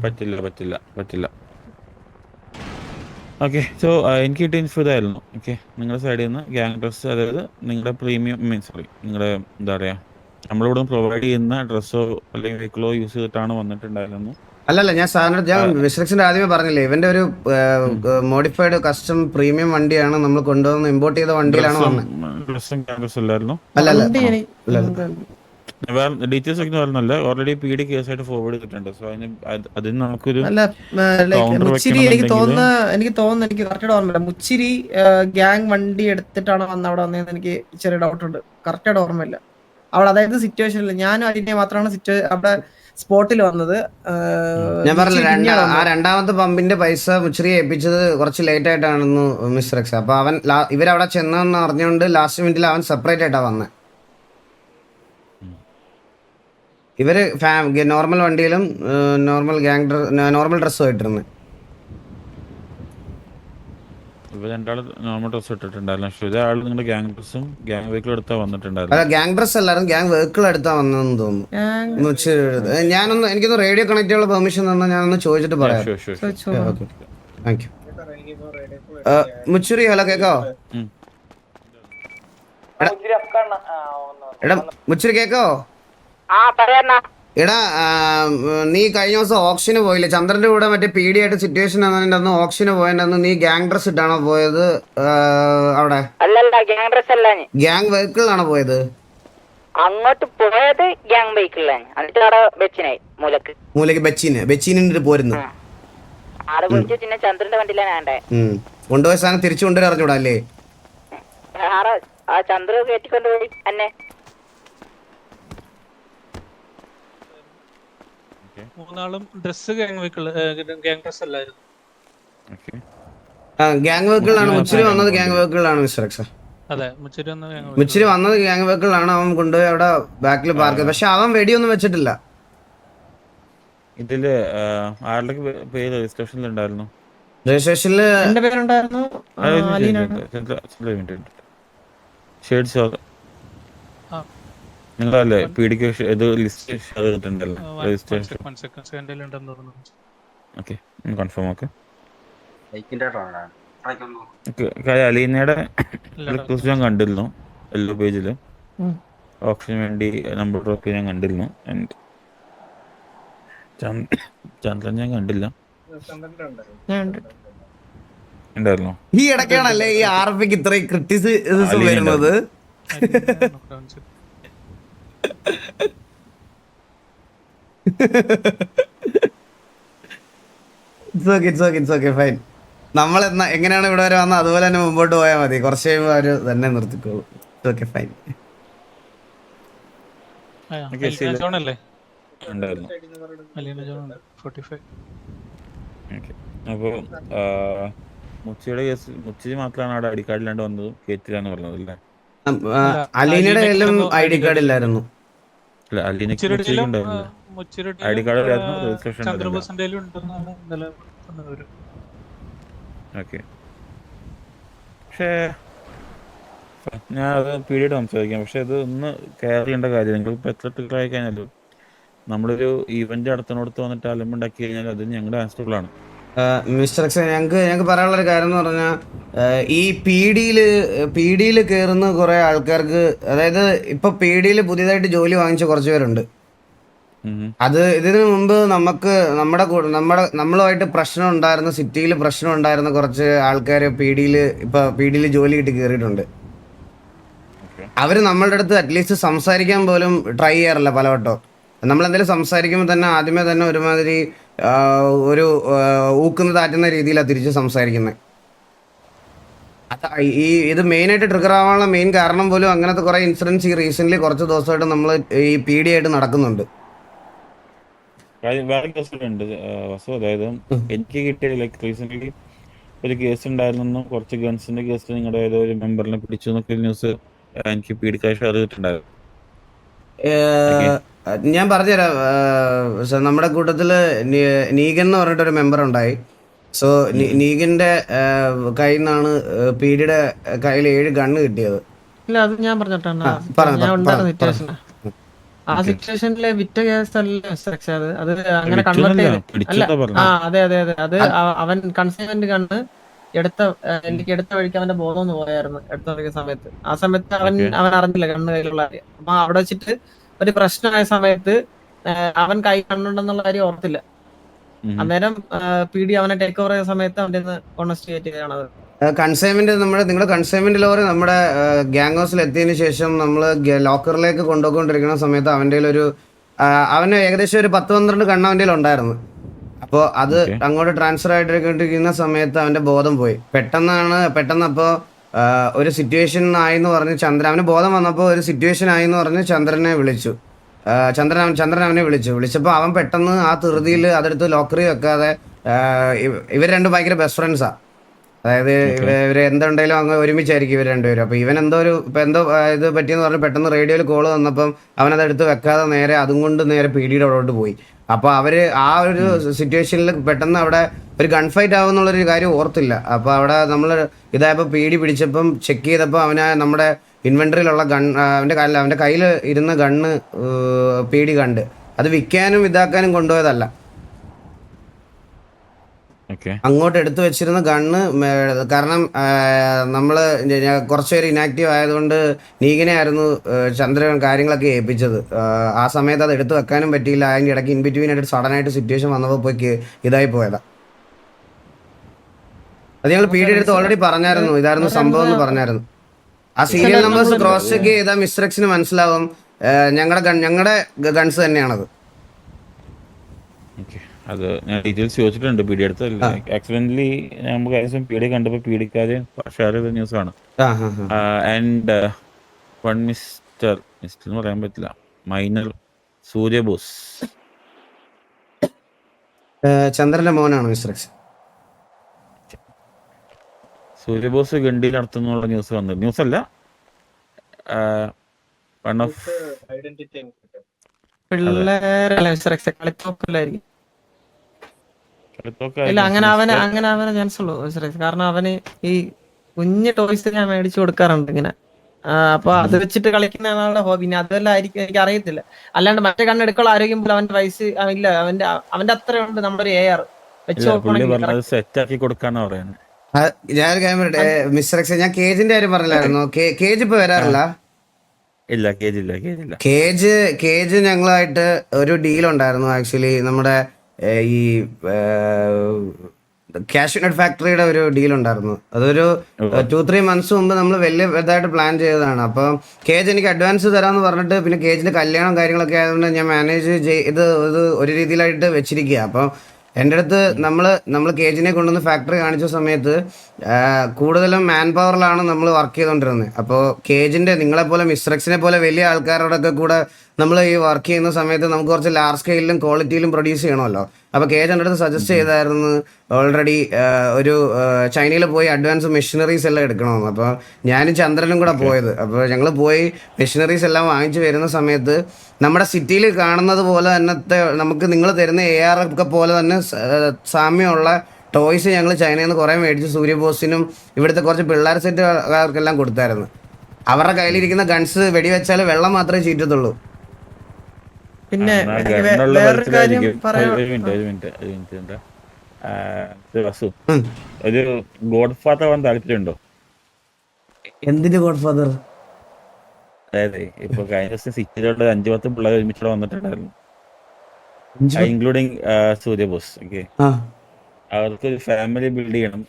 പറ്റില്ല. ഓക്കെ, സോ എനിക്ക് കിട്ടിയ ഇൻഫോ ഇതായിരുന്നു. ഓക്കെ, നിങ്ങളുടെ സൈഡിൽ നിന്ന് ഗ്യാങ് ഡ്രസ്സ്, അതായത് നിങ്ങളുടെ പ്രീമിയം നിങ്ങളുടെ എന്താ പറയുക, നമ്മളിവിടെ പ്രൊവൈഡ് ചെയ്യുന്ന ഡ്രസ്സോ അല്ലെങ്കിൽ വെഹിക്കിളോ യൂസ് ചെയ്തിട്ടാണ് വന്നിട്ടുണ്ടായിരുന്നു. അല്ലല്ല, ഞാൻ വിശ്രക്സിന്റെ ആദ്യമേ പറഞ്ഞില്ലേ, ഇവന്റെ ഒരു മോഡിഫൈഡ് കസ്റ്റം പ്രീമിയം വണ്ടിയാണ് നമ്മൾ കൊണ്ടുവന്ന് ഇമ്പോർട്ട് ചെയ്ത വണ്ടിയിലാണ് വന്നത്. വേറെ ഡീറ്റെയിൽസ് ഒക്കെ പറഞ്ഞല്ല, ഓൾറെഡി PD കേസായിട്ട് ഫോർവേഡ് ചെയ്തിട്ടുണ്ട്. സോ അതിന് നമുക്കൊരു മുച്ചിരി എനിക്ക് തോന്നുന്നു എനിക്ക് കറക്റ്റ് ഓർമ്മയില്ല. മുച്ചിരി ഗ്യാങ് വണ്ടി എടുത്തിട്ടാണ് അവിടെ വന്നതെന്ന് എനിക്ക് ചെറിയ ഡൗട്ട് ഉണ്ട്. കറക്റ്റായിട്ട് ഓർമ്മയില്ല അവിടെ. അതായത് സിറ്റുവേഷനിൽ ഞാനും അതിനെ മാത്രമാണ് അവിടെ സ്പോട്ടിൽ വന്നത്. ഞാൻ പറഞ്ഞില്ല പിന്നെയാണ് ആ രണ്ടാമത്തെ പമ്പിന്റെ പൈസ മുച്ചിരി ഏൽപ്പിച്ചത് കുറച്ച് ലേറ്റ് ആയിട്ടാണെന്ന് മിസ്റ്റർ എക്സ്. അപ്പൊ അവൻ ഇവരവിടെ ചെന്നെന്ന് അറിഞ്ഞുകൊണ്ട് ലാസ്റ്റ് മിനിറ്റിൽ അവൻ സെപ്പറേറ്റ് ആയിട്ടാ വന്നത്. ഇവര് നോർമൽ വണ്ടിയിലും നോർമൽ ഡ്രസ്സും ആയിട്ടിരുന്നു. ഇവർ രണ്ടാള് നോർമൽ ഡ്രസ് ഇട്ടിട്ടുണ്ടായിരുന്നു. പക്ഷെ ഇതാള് നിങ്ങളുടെ ഗ്യാങ് ഡ്രസ്സും ഗ്യാങ് വെഹിക്കിൾ എടുത്താ വന്നിട്ടുണ്ടായിരുന്നു. അല്ല, ഗ്യാങ് ഡ്രസ് അല്ലായിരുന്നു, ഗ്യാങ് വെഹിക്കിൾ എടുത്താ വന്നതെന്ന് തോന്നുന്നു. എനിക്കൊന്ന് റേഡിയോ കണക്ട് ചെയ്യാനുള്ള പെർമിഷൻ തന്നാൽ ഞാനൊന്ന് ചോദിച്ചിട്ട് പറയാം. Thank you. മുച്ചുരി, ഹലോ കേക്കാവോ? എടാ മുച്ചുരി കേക്കാവോ? എടാ നീ കഴിഞ്ഞ ദിവസം ഓപ്ഷന് പോയില്ലേ? ചന്ദ്രന്റെ കൂടെ മറ്റേ PD ആയിട്ട് സിറ്റുവേഷൻ അന്ന് ഓപ്ഷന് പോയതിന്റെ നീ ഗ്യാങ് ഡ്രസ് ഇട്ടാണോ പോയത് അവിടെ? അല്ലല്ല, ഗ്യാങ് ഡ്രസ് അല്ല, ഗ്യാങ് വെഹിക്കിളിലാണോ പോയത്? അങ്ങോട്ട് പോയത് ഗ്യാങ് ബൈക്കിലാണ്. എന്നിട്ട് അവിടെ ബെച്ചിനായി മൂലക്ക് ബെച്ചിന് പോരുന്നു. ആടെ വിളിച്ചു. പിന്നെ ചന്ദ്രന്റെ വണ്ടിയിലാണ് വേണ്ടേ കൊണ്ടുപോയ സാധനം തിരിച്ചു കൊണ്ടുവരാൻ അറിഞ്ഞൂടാ അല്ലേ? ആ ചന്ദ്ര കയറ്റിക്കൊണ്ടുപോയി എന്നെ. മൂന്നാളും ഡ്രസ് ഗ്യാങ് ഡ്രസ് അല്ലായിരുന്നു. ഗ്യാങ് വെഹിക്കിളാണ് മുച്ചിരി വന്നത്. ഗ്യാങ് വെഹിക്കിളാണ് മിസ്റ്റർ എക്സ്. അതെ, മുച്ചിരി വന്നത് ഗ്യാങ് വെഹിക്കിളാണ്. അവൻ കൊണ്ടുപോയി അവിടെ ബാക്കിൽ പാർക്ക് ചെയ്തു. പക്ഷെ അവൻ വെടിയൊന്നും വെച്ചിട്ടില്ല. ഇതില് ആരുടെ പേര് രജിസ്ട്രേഷനിൽ ഉണ്ടായിരുന്നു? രജിസ്ട്രേഷനില് എന്റെ പേരുണ്ടായിരുന്നു. നിങ്ങളല്ലേ PDക്ക് ഇത് ലിസ്റ്റ് ഷെയർ ചെയ്തിട്ടുണ്ടല്ലോ രജിസ്ട്രേഷൻ? Okay, confirm. ഓക്കെ, അലീനയുടെ റിക്വസ്റ്റ് ഞാൻ കണ്ടിരുന്നു യെല്ലോ പേജില്. ഓപ്ഷന് വേണ്ടി നമ്പർ ഡ്രോപ്പ് ഞാൻ കണ്ടിരുന്നു. ചന്ദ്രൻ ഞാൻ കണ്ടില്ല. ഉണ്ടായിരുന്നോ? ഈ ഇടയ്ക്കാണല്ലേ ഈ RFക്ക് ഇത്രയും ക്രിറ്റിസിസം വരുന്നത്? നമ്മൾ എങ്ങനെയാണ് ഇവിടെ വരെ വന്നത് അതുപോലെ തന്നെ മുമ്പോട്ട് പോയാൽ മതി. കുറച്ച് കഴിയുമ്പോൾ അവര് തന്നെ നിർത്തിക്കോളൂ. ഫൈൻ. അപ്പൊ മുച്ചിയുടെ കേസ് മുച്ചി മാത്രമാണ് അവിടെ ID കാർഡിലാണ്ട് വന്നതും കേറ്റിലാന്ന് പറഞ്ഞത് അല്ലേ? അലീനയുടെ കയ്യിലും ID കാർഡ് ഇല്ലായിരുന്നു. അല്ല, അലീനക്ക് ID കാർഡ് ഇല്ലായിരുന്നു, രജിസ്ട്രേഷൻ. ഓക്കെ, പക്ഷേ ഞാൻ അത് പീരീഡ് സംസാരിക്കാം. പക്ഷെ ഇത് ഒന്ന് കെയർ ചെയ്യേണ്ട കാര്യം, നിങ്ങൾ ഇപ്പൊ എത്ര ട്രിക്കായി കഴിഞ്ഞാലും നമ്മളൊരു ഈവന്റ് നടത്തുന്നിടത്ത് വന്നിട്ട് അലമ്പുണ്ടാക്കി കഴിഞ്ഞാൽ അത് ഞങ്ങളുടെ ആൻസറബിൾ ആണ്. മിസ്റ്റർ എക്സ്, ഞങ്ങൾക്ക് പറയാനുള്ളൊരു കാര്യം എന്ന് പറഞ്ഞാൽ ഈ PDയിൽ കയറുന്ന കുറെ ആൾക്കാർക്ക്, അതായത് ഇപ്പൊ PDയിൽ പുതിയതായിട്ട് ജോലി വാങ്ങിച്ച കുറച്ച് പേരുണ്ട്. അത് ഇതിനു മുമ്പ് നമ്മളുമായിട്ട് പ്രശ്നം ഉണ്ടായിരുന്ന, സിറ്റിയിൽ പ്രശ്നം ഉണ്ടായിരുന്ന കുറച്ച് ആൾക്കാർ PDയിൽ ജോലി കിട്ടി കയറിയിട്ടുണ്ട്. അവര് നമ്മളുടെ അടുത്ത് അറ്റ്ലീസ്റ്റ് സംസാരിക്കാൻ പോലും ട്രൈ ചെയ്യാറില്ല പലവട്ടോ. നമ്മളെന്തെങ്കിലും സംസാരിക്കുമ്പോൾ തന്നെ ആദ്യമേ തന്നെ ഒരുമാതിരി ഒരു ഊക്കുന്ന താറ്റുന്ന രീതിയിലാണ് തിരിച്ച് സംസാരിക്കുന്നത്. ഇത് മെയിനായിട്ട് ട്രിഗർ ആവാനുള്ള മെയിൻ കാരണം പോലും അങ്ങനത്തെ കുറെ ഇൻസിഡൻസ് ഈ റീസെന്റ് കുറച്ച് ദിവസമായിട്ട് നമ്മൾ ഈ PD ആയിട്ട് നടക്കുന്നുണ്ട്. വേറെ കേസുകളുണ്ട് വസു. അതായത് എനിക്ക് കിട്ടിയ ലൈക്ക് റീസെന്റ് ഒരു കേസ് ഉണ്ടായിരുന്നു, കുറച്ച് ഗൺസിന്റെ കേസിൽ നിങ്ങളുടെ ഏതോ ഒരു മെമ്പറിനെ പിടിച്ചു എന്നൊക്കെ ന്യൂസ് എനിക്ക് PD ഷെയർ ചെയ്തിട്ടുണ്ടായിരുന്നു. ഞാൻ പറഞ്ഞുതരാം. നമ്മുടെ കൂട്ടത്തില് നീഗൻ എന്ന് പറഞ്ഞിട്ടൊരു മെമ്പർ ഉണ്ടായി. സോ നീഗന്റെ കയ്യിൽ നിന്നാണ് PDയുടെ കയ്യിൽ 7 ഗണ്ണ് കിട്ടിയത്. ഇല്ല, അത് ഞാൻ പറഞ്ഞിട്ടാണ്. ആ സിറ്റുവേഷനിലെ വിറ്റ കേസ് അല്ല അത് അങ്ങനെ കൺവേർട്ട് ചെയ്ത്. അതെ, അത് അവൻ കൺസൈൻമെന്റ് കണ്ണ് എനിക്ക് എടുത്ത വഴിക്ക് അവന്റെ ബോധം ഒന്ന് പോയായിരുന്നു എടുത്ത സമയത്ത്. ആ സമയത്ത് അവൻ അറിഞ്ഞില്ല കണ്ണ് കയ്യിലുള്ള കാര്യം. അപ്പൊ അവിടെ വെച്ചിട്ട് ഒരു പ്രശ്നമായ സമയത്ത് അവൻ കൈ കണ്ണുണ്ടെന്നുള്ള കാര്യം ഓർത്തില്ല. അന്നേരം PD അവനെ ടേക്ക് ഓവർ ചെയ്ത സമയത്ത് അവന്റെ കോൺവെസ്റ്റിഗേറ്റ് ചെയ്തത്. കൺസൈൻമെന്റ് നിങ്ങളുടെ കൺസൈൻമെന്റ് ലോറി നമ്മുടെ ഗ്യാങ് ഹൗസിൽ എത്തിയതിനു ശേഷം നമ്മൾ ലോക്കറിലേക്ക് കൊണ്ടുപോയിക്കൊണ്ടിരിക്കുന്ന സമയത്ത് അവന് ഏകദേശം ഒരു 10-12 കണ്ണ് അവൻ്റെ ഉണ്ടായിരുന്നു. അപ്പോൾ അത് അങ്ങോട്ട് ട്രാൻസ്ഫർ ആയിട്ടിരിക്കുന്ന സമയത്ത് അവന്റെ ബോധം പോയി. പെട്ടെന്നപ്പോൾ ഒരു സിറ്റുവേഷൻ ആയിന്ന് പറഞ്ഞ് അവന് ബോധം വന്നപ്പോൾ ഒരു സിറ്റുവേഷൻ ആയിന്ന് പറഞ്ഞ് ചന്ദ്രനെ വിളിച്ചു. ചന്ദ്രൻ അവനെ വിളിച്ചപ്പോൾ അവൻ പെട്ടെന്ന് ആ ധൃതിയിൽ അതെടുത്ത് ലോക്കറി വെക്കാതെ ഇവർ രണ്ടും ഭയങ്കര ബെസ്റ്റ് ഫ്രണ്ട്സാ. അതായത് ഇവര് എന്തുണ്ടെങ്കിലും അങ്ങ് ഒരുമിച്ചായിരിക്കും ഇവർ രണ്ടുപേരും. അപ്പോൾ ഇവൻ എന്തോ ഇത് പറ്റിയെന്ന് പറഞ്ഞ് പെട്ടെന്ന് റേഡിയോയിൽ കോള് വന്നപ്പം അവനത് എടുത്ത് വെക്കാതെ നേരെ അതും കൊണ്ട് നേരെ പീഡിയുടെ അവിടോട്ട് പോയി. അപ്പോൾ അവര് ആ ഒരു സിറ്റുവേഷനിൽ പെട്ടെന്ന് അവിടെ ഒരു ഗൺ ഫൈറ്റ് ആവുമെന്നുള്ളൊരു കാര്യം ഓർത്തില്ല. അപ്പോൾ അവിടെ നമ്മൾ ഇതായപ്പോൾ പീഡി പിടിച്ചപ്പം ചെക്ക് ചെയ്തപ്പോൾ അവന് നമ്മുടെ ഇൻവെന്ററിയിലുള്ള അവൻ്റെ കയ്യിൽ ഇരുന്ന ഗണ്ണ് പീഡി കണ്ട് അത് വിൽക്കാനും ഇതാക്കാനും കൊണ്ടുപോയതല്ല. അങ്ങോട്ട് എടുത്തു വെച്ചിരുന്ന ഗണ്ണ് കാരണം നമ്മൾ കുറച്ചുപേര് ഇനാക്റ്റീവ് ആയതുകൊണ്ട് നീഗിനെ ആയിരുന്നു ചന്ദ്രൻ കാര്യങ്ങളൊക്കെ ഏൽപ്പിച്ചത്. ആ സമയത്ത് അത് എടുത്തു വെക്കാനും പറ്റിയില്ല. അതിൻ്റെ ഇടയ്ക്ക് ഇൻ ബിറ്റ്വീൻ ആയിട്ട് സഡനായിട്ട് സിറ്റുവേഷൻ വന്നപ്പോൾ പോയി ഇതായി പോയതാ. അത് ഞങ്ങൾ പീഡി എടുത്ത് ഓൾറെഡി പറഞ്ഞായിരുന്നു, ഇതായിരുന്നു സംഭവം എന്ന് പറഞ്ഞായിരുന്നു. ആ സീരിയൽ നമ്പേഴ്സ് ക്രോസ് ചെക്ക് ചെയ്താൽ മിസ്റ്റർ എക്സിന് മനസ്സിലാവും ഞങ്ങളുടെ ഗൺസ് തന്നെയാണത്. അത് ഞാൻ ഡീറ്റെയിൽസ് ചോദിച്ചിട്ടുണ്ട് പീഡി അടുത്ത്. ആക്സിഡന്റലി നമുക്ക് ഏകദേശം പീഡി കണ്ടപ്പോൾ പീഡിക്കാതെ ഷെയർ ചെയ്ത ന്യൂസാണ്. ആൻഡ് വൺ മിസ്റ്റർ എന്ന് പറയാൻ പറ്റില്ല, മൈനർ സൂര്യബോസ് ചന്ദ്രന്റെ മോനാണ് മിസ്റ്റർ എക്സ്. സൂര്യബോസ് ഗണ്ടിയിൽ നടത്തുന്നുള്ള ന്യൂസ് വന്നു. ന്യൂസ് അല്ല, വൺ ഓഫ് അങ്ങനെ അവനെ ചാൻസ് ഉള്ളൂ. കാരണം അവന് ഈ കുഞ്ഞ് ടോയ്സ് ഞാൻ മേടിച്ചു കൊടുക്കാറുണ്ട് ഇങ്ങനെ. അപ്പൊ അത് വെച്ചിട്ട് കളിക്കുന്ന ആളുടെ ഹോബി. പിന്നെ അതുമല്ല ആയിരിക്കും, എനിക്ക് അറിയത്തില്ല. അല്ലാണ്ട് മറ്റേ കണ്ണെടുക്കുള്ള ആരോഗ്യം പോലെ അവന്റെ വയസ്സ് ഇല്ല. അവന്റെ അത്രയുണ്ട് നമ്മുടെ ഒരു AR വെച്ച് നോക്കുകയാണെങ്കിൽ സെറ്റ് ആക്കി കൊടുക്കാന്ന് പറയുന്നത്. ഞാനൊരു കാര്യം പറയട്ടെ മിസ്റ്റർ എക്സ്, ഞാൻ കേജിന്റെ കാര്യം പറഞ്ഞില്ലായിരുന്നു. കേജ് ഇപ്പൊ വരാറില്ല. ഇല്ല, കേജില്ല. കേജ് ഞങ്ങളായിട്ട് ഒരു ഡീൽ ഉണ്ടായിരുന്നു. ആക്ച്വലി നമ്മുടെ ഈ കാഷ്യൂനട്ട് ഫാക്ടറിയുടെ ഒരു ഡീൽ ഉണ്ടായിരുന്നു. അതൊരു 2-3 months മുമ്പ് നമ്മൾ വലിയ ഇതായിട്ട് പ്ലാൻ ചെയ്തതാണ്. അപ്പം കേജ് എനിക്ക് അഡ്വാൻസ് തരാമെന്ന് പറഞ്ഞിട്ട് പിന്നെ കേജിന്റെ കല്യാണം കാര്യങ്ങളൊക്കെ ആയതുകൊണ്ട് ഞാൻ മാനേജ് ഇത് ഒരു രീതിയിലായിട്ട് വെച്ചിരിക്കുക. അപ്പം എൻ്റെ അടുത്ത് നമ്മൾ കേജിനെ കൊണ്ടുവന്ന് ഫാക്ടറി കാണിച്ച സമയത്ത് കൂടുതലും മാൻ പവറിലാണ് നമ്മൾ വർക്ക് ചെയ്തുകൊണ്ടിരുന്നത്. അപ്പോൾ കേജിൻ്റെ നിങ്ങളെപ്പോലെ മിസ്റ്റർ എക്സിനെ പോലെ വലിയ ആൾക്കാരോടൊക്കെ കൂടെ നമ്മൾ ഈ വർക്ക് ചെയ്യുന്ന സമയത്ത് നമുക്ക് കുറച്ച് ലാർജ് സ്കെയിലും ക്വാളിറ്റിയിലും പ്രൊഡ്യൂസ് ചെയ്യണമല്ലോ. അപ്പോൾ കേജ് എൻ്റെ അടുത്ത് സജസ്റ്റ് ചെയ്തായിരുന്നു ഓൾറെഡി ഒരു ചൈനയിൽ പോയി അഡ്വാൻസ് മെഷീനറീസ് എല്ലാം എടുക്കണമെന്ന്. അപ്പോൾ ഞാനും ചന്ദ്രനും കൂടെ പോയത്. അപ്പോൾ ഞങ്ങൾ പോയി മെഷീനറീസ് എല്ലാം വാങ്ങിച്ച് വരുന്ന സമയത്ത് നമ്മുടെ സിറ്റിയിൽ കാണുന്നത് പോലെ തന്നത്തെ നമുക്ക് നിങ്ങൾ തരുന്ന AR ഒക്കെ പോലെ തന്നെ സാമ്യമുള്ള ടോയ്സ് ഞങ്ങൾ ചൈനയിൽ നിന്ന് കുറേ മേടിച്ച് സൂര്യബോസിനും ഇവിടുത്തെ കുറച്ച് പിള്ളേർ സെറ്റുകാർക്കെല്ലാം കൊടുത്തായിരുന്നു. അവരുടെ കയ്യിലിരിക്കുന്ന ഗൺസ് വെടിവെച്ചാൽ വെള്ളം മാത്രമേ ചീറ്റത്തുള്ളൂ. പിന്നെ വേറൊരു കാര്യം ഒരു ഗോഡ് ഫാദർ ആവാൻ താല്പര്യമുണ്ടോ? എന്തിന്റെ ഗോഡ് ഫാദർ? അതായത് ഇപ്പൊ കഴിഞ്ഞ ദിവസം സിറ്റിയിലോട്ട് 5-10 പിള്ളേർ ഒരുമിച്ചോടെ വന്നിട്ടുണ്ടായിരുന്നു, ഇൻക്ലൂഡിങ് സൂര്യബോസ്. ഓക്കെ, അവർക്കൊരു ഫാമിലി ബിൽഡ് ചെയ്യണം.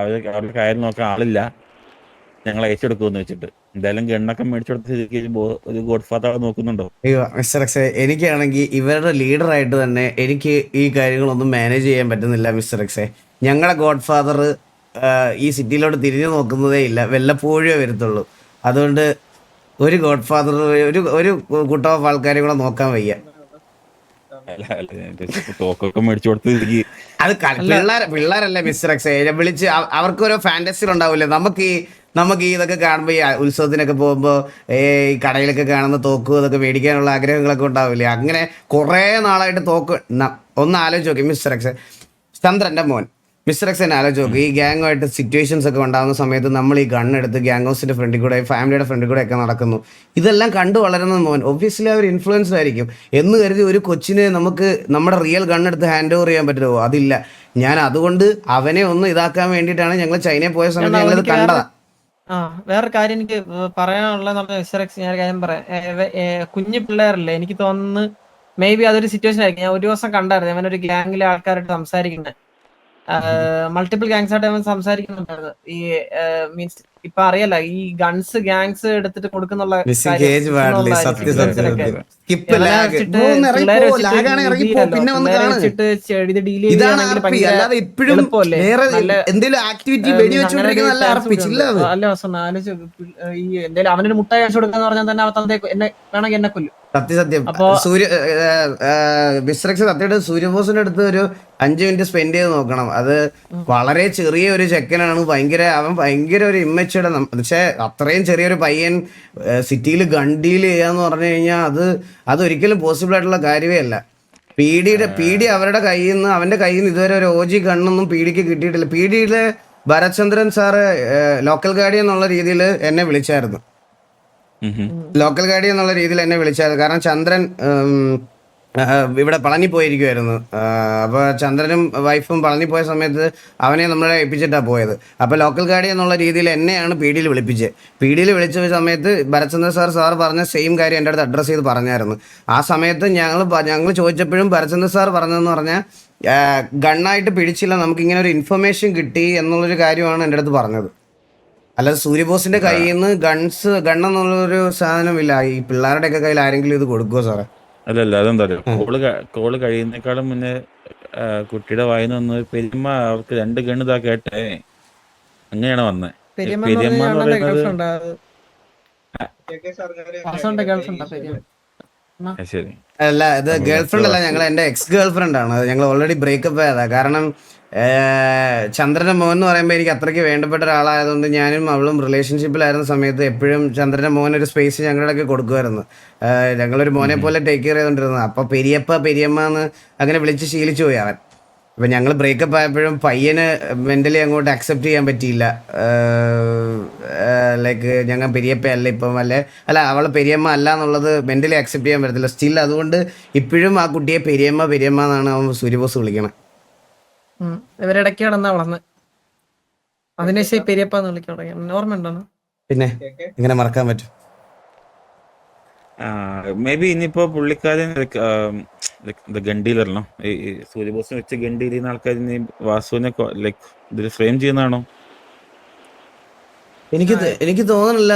അവരുടെ കാര്യം നോക്കാൻ ആളില്ല, ഞങ്ങൾ അയച്ചെടുക്കുമെന്ന് വെച്ചിട്ട്. എന്തായാലും ഗണ്ണൊക്കെ മേടിച്ചു കൊടുത്ത് ഒരു ഗോഡ് ഫാദർ നോക്കുന്നുണ്ടോ? അയ്യോ മിസ്റ്റർ എക്സ്, എനിക്കാണെങ്കിൽ ഇവരുടെ ലീഡറായിട്ട് തന്നെ എനിക്ക് ഈ കാര്യങ്ങളൊന്നും മാനേജ് ചെയ്യാൻ പറ്റുന്നില്ല മിസ്റ്റർ എക്സെ. ഞങ്ങളുടെ ഗോഡ് ഫാദർ ഈ സിറ്റിയിലോട്ട് തിരിഞ്ഞു നോക്കുന്നതേ ഇല്ല, വല്ലപ്പോഴേ വരത്തുള്ളൂ. അതുകൊണ്ട് ഒരു ഗോഡ് ഫാദർ ഒരു കൂട്ടം ഓഫ് ആൾക്കാരെ കൂടെ നോക്കാൻ വയ്യ. തോക്കൊക്കെ മേടിച്ചു കൊടുത്ത് അത് പിള്ളേരല്ലേ മിസ്റ്റർ എക്സെ, വിളിച്ച് അവർക്കൊരു ഫാന്റസികൾ ഉണ്ടാവില്ലേ. നമുക്ക് ഈ ഇതൊക്കെ കാണുമ്പോൾ ഈ ഉത്സവത്തിനൊക്കെ പോകുമ്പോൾ ഈ കടയിലൊക്കെ കാണുന്ന തോക്കും ഇതൊക്കെ മേടിക്കാനുള്ള ആഗ്രഹങ്ങളൊക്കെ ഉണ്ടാവില്ലേ. അങ്ങനെ കുറേ നാളായിട്ട് തോക്ക് ഒന്ന് ആലോചിച്ച് നോക്കി മിസ്റ്റർ എക്സ്. ചന്ദ്രൻ്റെ മോൻ മിസ്റ്റർ എക്സ് തന്നെ ആലോചിച്ച് നോക്കി. ഈ ഗ്യാങ്ങുമായിട്ട് സിറ്റുവേഷൻസ് ഒക്കെ ഉണ്ടാകുന്ന സമയത്ത് നമ്മൾ ഈ ഗണ്ണെടുത്ത് ഗ്യാങ് ഹൗസിൻ്റെ ഫ്രണ്ടിൽ കൂടെ ഫാമിലിയുടെ ഫ്രണ്ടിൽ കൂടെ ഒക്കെ നടക്കുന്നു. ഇതെല്ലാം കണ്ടു വളരുന്ന മോൻ ഒബ്വിയസ്ലി അവർ ഇൻഫ്ലുവൻസ്ഡ് ആയിരിക്കും എന്ന് കരുതി ഒരു കൊച്ചിനെ നമുക്ക് നമ്മുടെ റിയൽ ഗണ്ണെടുത്ത് ഹാൻഡ് ഓവർ ചെയ്യാൻ പറ്റുമോ? അതില്ല. ഞാൻ അതുകൊണ്ട് അവനെ ഒന്ന് ഇതാക്കാൻ വേണ്ടിയിട്ടാണ് ഞങ്ങൾ ചൈനയിൽ പോയ സമയത്ത് ഞങ്ങളിത് കണ്ടതാണ്. വേറൊരു കാര്യം എനിക്ക് പറയാനുള്ള മിസ്റ്റർ എക്സ്, ഞാൻ കാര്യം പറയാം. കുഞ്ഞു പിള്ളേരല്ലേ, എനിക്ക് തോന്നുന്നു മേ ബി അതൊരു സിറ്റുവേഷൻ ആയിരിക്കും. ഞാൻ ഒരു ദിവസം കണ്ടായിരുന്നു അവനൊരു ഗ്യാങ്ങിലെ ആൾക്കാരായിട്ട് സംസാരിക്കുന്നത്. മൾട്ടിപ്പിൾ ഗ്യാങ്സ് ആയിട്ട് അവൻ സംസാരിക്കുന്നുണ്ടായിരുന്നു. ഈ മീൻസ് ഇപ്പൊ അറിയാല ഈ ഗൺസ് ഗ്യാങ്സ് എടുത്തിട്ട് കൊടുക്കുന്നുള്ള കേജ് പാടില്ല സത്യം സത്യം സ്കിപ്പ് ലാഗ് പിന്നെ വന്ന് കാണുക ഇതാണ് RP. അല്ലാതെ ഇപ്പോഴും വേറെ എന്തെങ്കിലും ആക്ടിവിറ്റി വെടിവെച്ചുകൊണ്ടിരിക്കുന്ന നല്ല RP. അല്ല ഈ എന്തെങ്കിലും അവനൊരു മുട്ടായി കാണിച്ചു കൊടുക്കാന്ന് പറഞ്ഞാൽ തന്നെ അവൻ എന്നെ വേണമെങ്കിൽ എന്നെ കൊല്ലും. സത്യം ബിസ്റക്സ് സത്യമായിട്ട് സൂര്യബോസിന്റെ അടുത്ത് ഒരു 5 മിനിറ്റ് സ്പെൻഡ് ചെയ്ത് നോക്കണം. അത് വളരെ ചെറിയ ഒരു ചെക്കനാണ്. അവൻ ഭയങ്കര ഒരു ഇമ്മച്ചുടെ. പക്ഷെ അത്രയും ചെറിയൊരു പയ്യൻ സിറ്റിയിൽ ഗൺ ഡീൽ ചെയ്യാന്ന് പറഞ്ഞു കഴിഞ്ഞാൽ അതൊരിക്കലും പോസിബിൾ ആയിട്ടുള്ള കാര്യമേ അല്ല. പീഡി അവരുടെ അവന്റെ കയ്യിൽ നിന്ന് ഇതുവരെ ഒരു OG ഗണ്ണൊന്നും പീഡിക്ക് കിട്ടിയിട്ടില്ല. പീഡിയിലെ ഭരത്ചന്ദ്രൻ സാറ് ലോക്കൽ ഗാർഡിയൻ എന്നുള്ള രീതിയിൽ എന്നെ വിളിച്ചായിരുന്നു. കാരണം ചന്ദ്രൻ ഇവിടെ പളനി പോയിരിക്കുമായിരുന്നു. അപ്പോൾ ചന്ദ്രനും വൈഫും പളനി പോയ സമയത്ത് അവനെ നമ്മളെ ഏൽപ്പിച്ചിട്ടാണ് പോയത്. അപ്പോൾ ലോക്കൽ ഗാർഡിയൻ എന്നുള്ള രീതിയിൽ എന്നെയാണ് പീഡിയിൽ വിളിച്ച സമയത്ത് ഭരത്ചന്ദ്രൻ സാർ പറഞ്ഞ സെയിം കാര്യം എൻ്റെ അടുത്ത് അഡ്രസ്സ് ചെയ്ത് പറഞ്ഞായിരുന്നു. ആ സമയത്ത് ഞങ്ങൾ ചോദിച്ചപ്പോഴും ഭരത്ചന്ദ്രൻ സാർ പറഞ്ഞതെന്ന് പറഞ്ഞാൽ ഗണ്ണായിട്ട് പിടിച്ചില്ല, നമുക്കിങ്ങനെ ഒരു ഇൻഫർമേഷൻ കിട്ടി എന്നുള്ളൊരു കാര്യമാണ് എൻ്റെ അടുത്ത് പറഞ്ഞത്. അല്ലാതെ സൂര്യബോസിന്റെ കയ്യിൽ നിന്ന് ഗണ്ണെന്നുള്ളൊരു സാധനമില്ല. ഈ പിള്ളേരുടെയൊക്കെ കയ്യിൽ ആരെങ്കിലും ഇത് കൊടുക്കുമോ സാറേ? അല്ലല്ല, അതെന്താ പറയുക, കോള് കഴിയുന്നേക്കാളും മുന്നേ കുട്ടിയുടെ വായിന്ന് വന്ന് പെരുമ അവർക്ക് 2 ഗണ്ണ് ഇതാ കേട്ടേ, അങ്ങനെയാണ് വന്നത്. പെരുമ എന്ന് പറയുന്നത് ശരി അല്ല, ഇത് ഗേൾഫ്രണ്ട് അല്ല, എന്റെ എക്സ് ഗേൾഫ്രണ്ട് ആണ്. ഞങ്ങൾ ഓൾറെഡി ബ്രേക്കപ്പ് ആയതാ. കാരണം ചന്ദ്രന്റെ മോൻ എന്ന് പറയുമ്പോൾ എനിക്ക് അത്രയ്ക്ക് വേണ്ടപ്പെട്ട ഒരാളായതുകൊണ്ട് ഞാനും അവളും റിലേഷൻഷിപ്പിലായിരുന്ന സമയത്ത് എപ്പോഴും ചന്ദ്രന്റെ മോൻ ഒരു സ്പേസ് ഞങ്ങളുടെയൊക്കെ കൊടുക്കുമായിരുന്നു. ഞങ്ങളൊരു മോനെ പോലെ ടേക്ക് കെയർ ചെയ്തുകൊണ്ടിരുന്നത്. അപ്പോൾ പെരിയമ്മ എന്ന് അങ്ങനെ വിളിച്ച് ശീലിച്ചു പോയി അവൻ. അപ്പം ഞങ്ങൾ ബ്രേക്കപ്പ് ആയപ്പോഴും പയ്യന് മെൻ്റലി അങ്ങോട്ട് അക്സെപ്റ്റ് ചെയ്യാൻ പറ്റിയില്ല. ലൈക്ക് ഞങ്ങൾ പെരിയപ്പ അല്ല ഇപ്പം അല്ല അവൾ പെരിയമ്മ അല്ല എന്നുള്ളത് മെൻ്റലി അക്സെപ്റ്റ് ചെയ്യാൻ പറ്റത്തില്ല സ്റ്റിൽ. അതുകൊണ്ട് ഇപ്പോഴും ആ കുട്ടിയെ പെരിയമ്മ എന്നാണ് അവൻ സൂര്യബോസ് വിളിക്കണത്. ഇവരിടയ്ക്ക് കിടന്നാ വളർന്ന് അതിനുശേഷം പെരിയപ്പാന്ന് വിളിക്കാൻ തുടങ്ങി. ഓർമ്മ ഉണ്ടോ? പിന്നെ ഇങ്ങനെ മറക്കാൻ പറ്റും? മേ ബി ഇനിയിപ്പോ പുള്ളിക്കാരൻ ഗണ്ടീലറല്ലോ, ഈ സൂര്യബോസിനെ വെച്ച് ഗണ്ടീൽ ചെയ്യുന്ന ആൾക്കാർ വാസുവിനെ ലൈക്ക് ഇതിൽ ഫ്രെയിം ചെയ്യുന്നതാണോ? എനിക്ക് തോന്നുന്നില്ല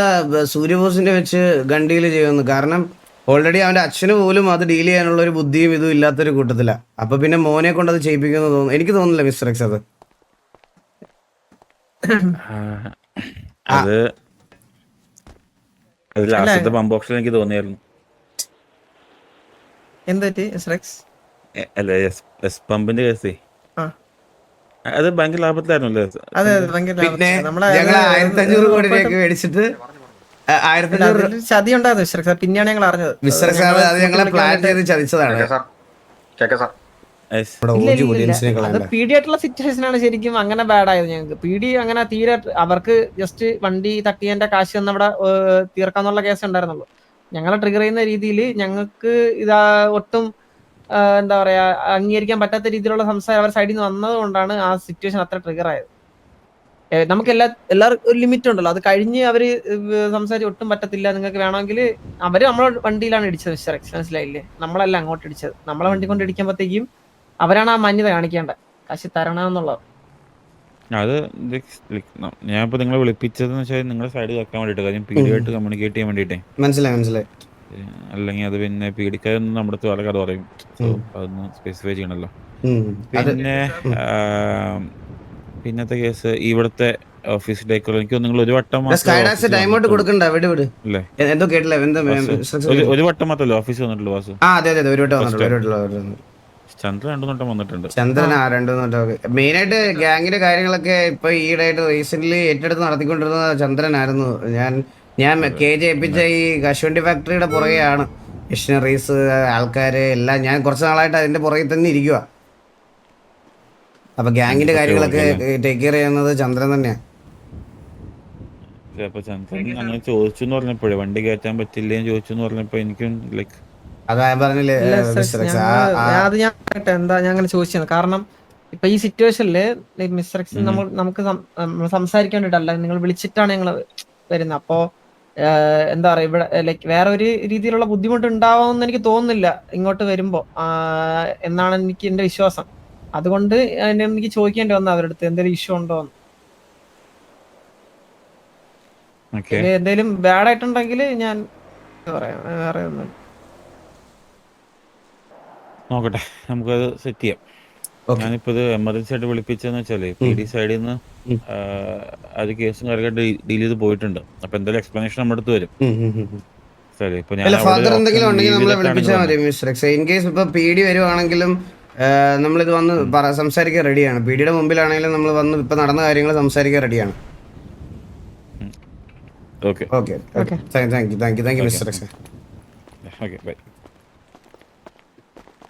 സൂര്യബോസിനെ വെച്ച് ഗണ്ടീൽ ചെയ്യുമെന്ന്. കാരണം ഓൾറെഡി അവന്റെ അച്ഛന് പോലും അത് ഡീൽ ചെയ്യാനുള്ള ഒരു ബുദ്ധിയും ഇതും ഇല്ലാത്തൊരു കൂട്ടത്തില. അപ്പൊ പിന്നെ മോനെ കൊണ്ട് അത് ചെയ്യിപ്പിക്കുമെന്ന് തോന്നുന്നു. എനിക്ക് തോന്നുന്നില്ല മിസ്റ്റർ എക്സ് അത് ലാസ്റ്റത്തെ പമ്പ് ഓപ്ഷൻ എനിക്ക് തോന്നിയായിരുന്നു. അല്ല എസ് പമ്പിന്റെ കേസേ അത് ഭയങ്കര ലാഭത്തിലായിരുന്നല്ലേ? പിന്നെ ഞങ്ങൾ 1500 കോടി രൂപ മേടിച്ചിട്ട് ചതി ഉണ്ടായിരുന്നു. പിന്നെയാണ് ഞങ്ങൾ അറിഞ്ഞത് അത് ഞങ്ങളെ പ്ലാൻ ചെയ്ത് ചതിച്ചതാണ്. പീഡി ആയിട്ടുള്ള സിറ്റുവേഷൻ ആണ് ശരിക്കും അങ്ങനെ ബാഡ് ആയത് ഞങ്ങൾക്ക്. പീഡി അങ്ങനെ തീരെ അവർക്ക് ജസ്റ്റ് വണ്ടി തട്ടിയതിന്റെ കാശ് തന്നവിടെ തീർക്കാന്നുള്ള കേസ് ഉണ്ടായിരുന്നുള്ളൂ. ഞങ്ങളെ ട്രിഗർ ചെയ്യുന്ന രീതിയിൽ ഞങ്ങൾക്ക് ഇതാ ഒട്ടും എന്താ പറയാ അംഗീകരിക്കാൻ പറ്റാത്ത രീതിയിലുള്ള സംസാരം അവർ സൈഡിൽ നിന്ന് വന്നത് കൊണ്ടാണ് ആ സിറ്റുവേഷൻ അത്ര ട്രിഗർ ആയത്. നമുക്ക് എല്ലാവർക്കും ഒരു ലിമിറ്റ് ഉണ്ടല്ലോ, അത് കഴിഞ്ഞ് അവര് സംസാരിച്ച് ഒട്ടും പറ്റത്തില്ല, നിങ്ങൾക്ക് വേണമെങ്കിൽ അവര് നമ്മളെ വണ്ടിയിലാണ് ഇടിച്ചത്. മനസ്സിലായില്ലേ? നമ്മളല്ല അങ്ങോട്ട് ഇടിച്ചത്, നമ്മളെ വണ്ടി കൊണ്ട് ഇടിക്കുമ്പോഴത്തേക്കും അവരാണ് ആ മാന്യത കാണിക്കേണ്ടത്, കാശ് തരണമെന്നുള്ളത്. അത് ഞാനിപ്പോ നിങ്ങളെ വിളിപ്പിച്ചതെന്ന് വെച്ചാൽ നിങ്ങളെ സൈഡ് വെക്കാൻ വേണ്ടിട്ട്, കാര്യം പീഡിയായിട്ട് കമ്മ്യൂണിക്കേറ്റ് ചെയ്യാൻ വേണ്ടിട്ടേ. മനസ്സിലായി. അല്ലെങ്കിൽ അത് പിന്നെ പീഡിക്കാരൊന്നും നമ്മുടെ അടുത്ത് വളരെ കഥ പറയും. അതൊന്ന് സ്പെസിഫൈ ചെയ്യണല്ലോ. പിന്നത്തെ കേസ് ഇവിടുത്തെ ഓഫീസിലേക്കുള്ള എനിക്ക് നിങ്ങൾ ഒരു വട്ടം ഒരു വട്ടം മാത്രമല്ലേ ഓഫീസ് വന്നിട്ടുള്ളൂ വാസു? ചന്ദ്രൻ 2 വട്ടം വന്നിട്ടുണ്ട്. മെയിനായിട്ട് ഗ്യാങ്ങിന്റെ കാര്യങ്ങളൊക്കെ ഇപ്പൊ ഈയിടെയായിട്ട് റീസെന്റ് ഏറ്റെടുത്ത് നടത്തിക്കൊണ്ടിരുന്ന ചന്ദ്രനായിരുന്നു. ഞാൻ KJ ഏൽപ്പിച്ച ഈ കശുവണ്ടി ഫാക്ടറിയുടെ പുറകെയാണ്. മിഷനറീസ് ആൾക്കാര് എല്ലാം ഞാൻ കുറച്ച് നാളായിട്ട് അതിന്റെ പുറകെ തന്നെ ഇരിക്കുക. അപ്പൊ ഗ്യാങ്ങിന്റെ കാര്യങ്ങളൊക്കെ ടേക്ക് കെയർ ചെയ്യുന്നത് ചന്ദ്രൻ തന്നെയാണ്. ചന്ദ്രൻ അങ്ങനെ ചോദിച്ചു എന്ന് പറഞ്ഞപ്പോഴേ വണ്ടി കയറ്റാൻ പറ്റില്ലേന്ന് ചോദിച്ചു എന്ന് പറഞ്ഞപ്പോ എനിക്കും ലൈക്ക് അതാ ഞാൻ പറഞ്ഞില്ലേ അത് ഞാൻ അങ്ങനെ ചോദിച്ചത്. കാരണം ഇപ്പൊ ഈ സിറ്റുവേഷനില് മിസ്റ്റർ എക്സ് നമുക്ക് സംസാരിക്കേണ്ടിട്ടല്ല, നിങ്ങൾ വിളിച്ചിട്ടാണ് ഞങ്ങൾ വരുന്നത്. അപ്പോ എന്താ പറയാ ഇവിടെ ലൈക്ക് വേറെ ഒരു രീതിയിലുള്ള ബുദ്ധിമുട്ട് ഉണ്ടാവുമെന്ന് എനിക്ക് തോന്നുന്നില്ല ഇങ്ങോട്ട് വരുമ്പോ എന്നാണ് എനിക്ക് എന്റെ വിശ്വാസം. അതുകൊണ്ട് എനിക്ക് ചോദിക്കേണ്ടി വന്നു അവരുടെ അടുത്ത് എന്തെങ്കിലും ഇഷ്യൂ ഉണ്ടോ എന്ന്. ഓക്കെ ഇനി എന്തെങ്കിലും ബാഡ് ആയിട്ടുണ്ടെങ്കിൽ ഞാൻ പറയാം, വേറെ ഒന്നും. നോക്കട്ടെ, നമുക്കത് സെറ്റ് ചെയ്യാം. ഞാനിപ്പോ ഇത് എമർജൻസി ആയിട്ട് വിളിപ്പിച്ചെന്ന് വെച്ചാല് PD സൈഡിൽ നിന്ന് അത് കേസും കാര്യമായിട്ട് ഡീൽ ചെയ്ത് പോയിട്ടുണ്ട്. അപ്പൊ എന്തായാലും എക്സ്പ്ലനേഷൻ നമ്മുടെ അടുത്ത് വരും. ശരി, ഇപ്പൊ ഞാൻ ഫാദർ എന്തെങ്കിലും ഉണ്ടെങ്കിൽ നമ്മളെ വിളിപ്പിച്ചാൽ മതി മിസ്റ്റർ എക്സ്. ഇൻ കേസ് ഇപ്പൊ PD വരുവാണെങ്കിലും നമ്മളിത് വന്ന് സംസാരിക്കാൻ റെഡിയാണ്. PDയുടെ മുമ്പിലാണെങ്കിലും നമ്മൾ വന്ന് ഇപ്പൊ നടന്ന കാര്യങ്ങൾ സംസാരിക്കാൻ റെഡിയാണ്. Okay okay thank you mister X. Okay bye.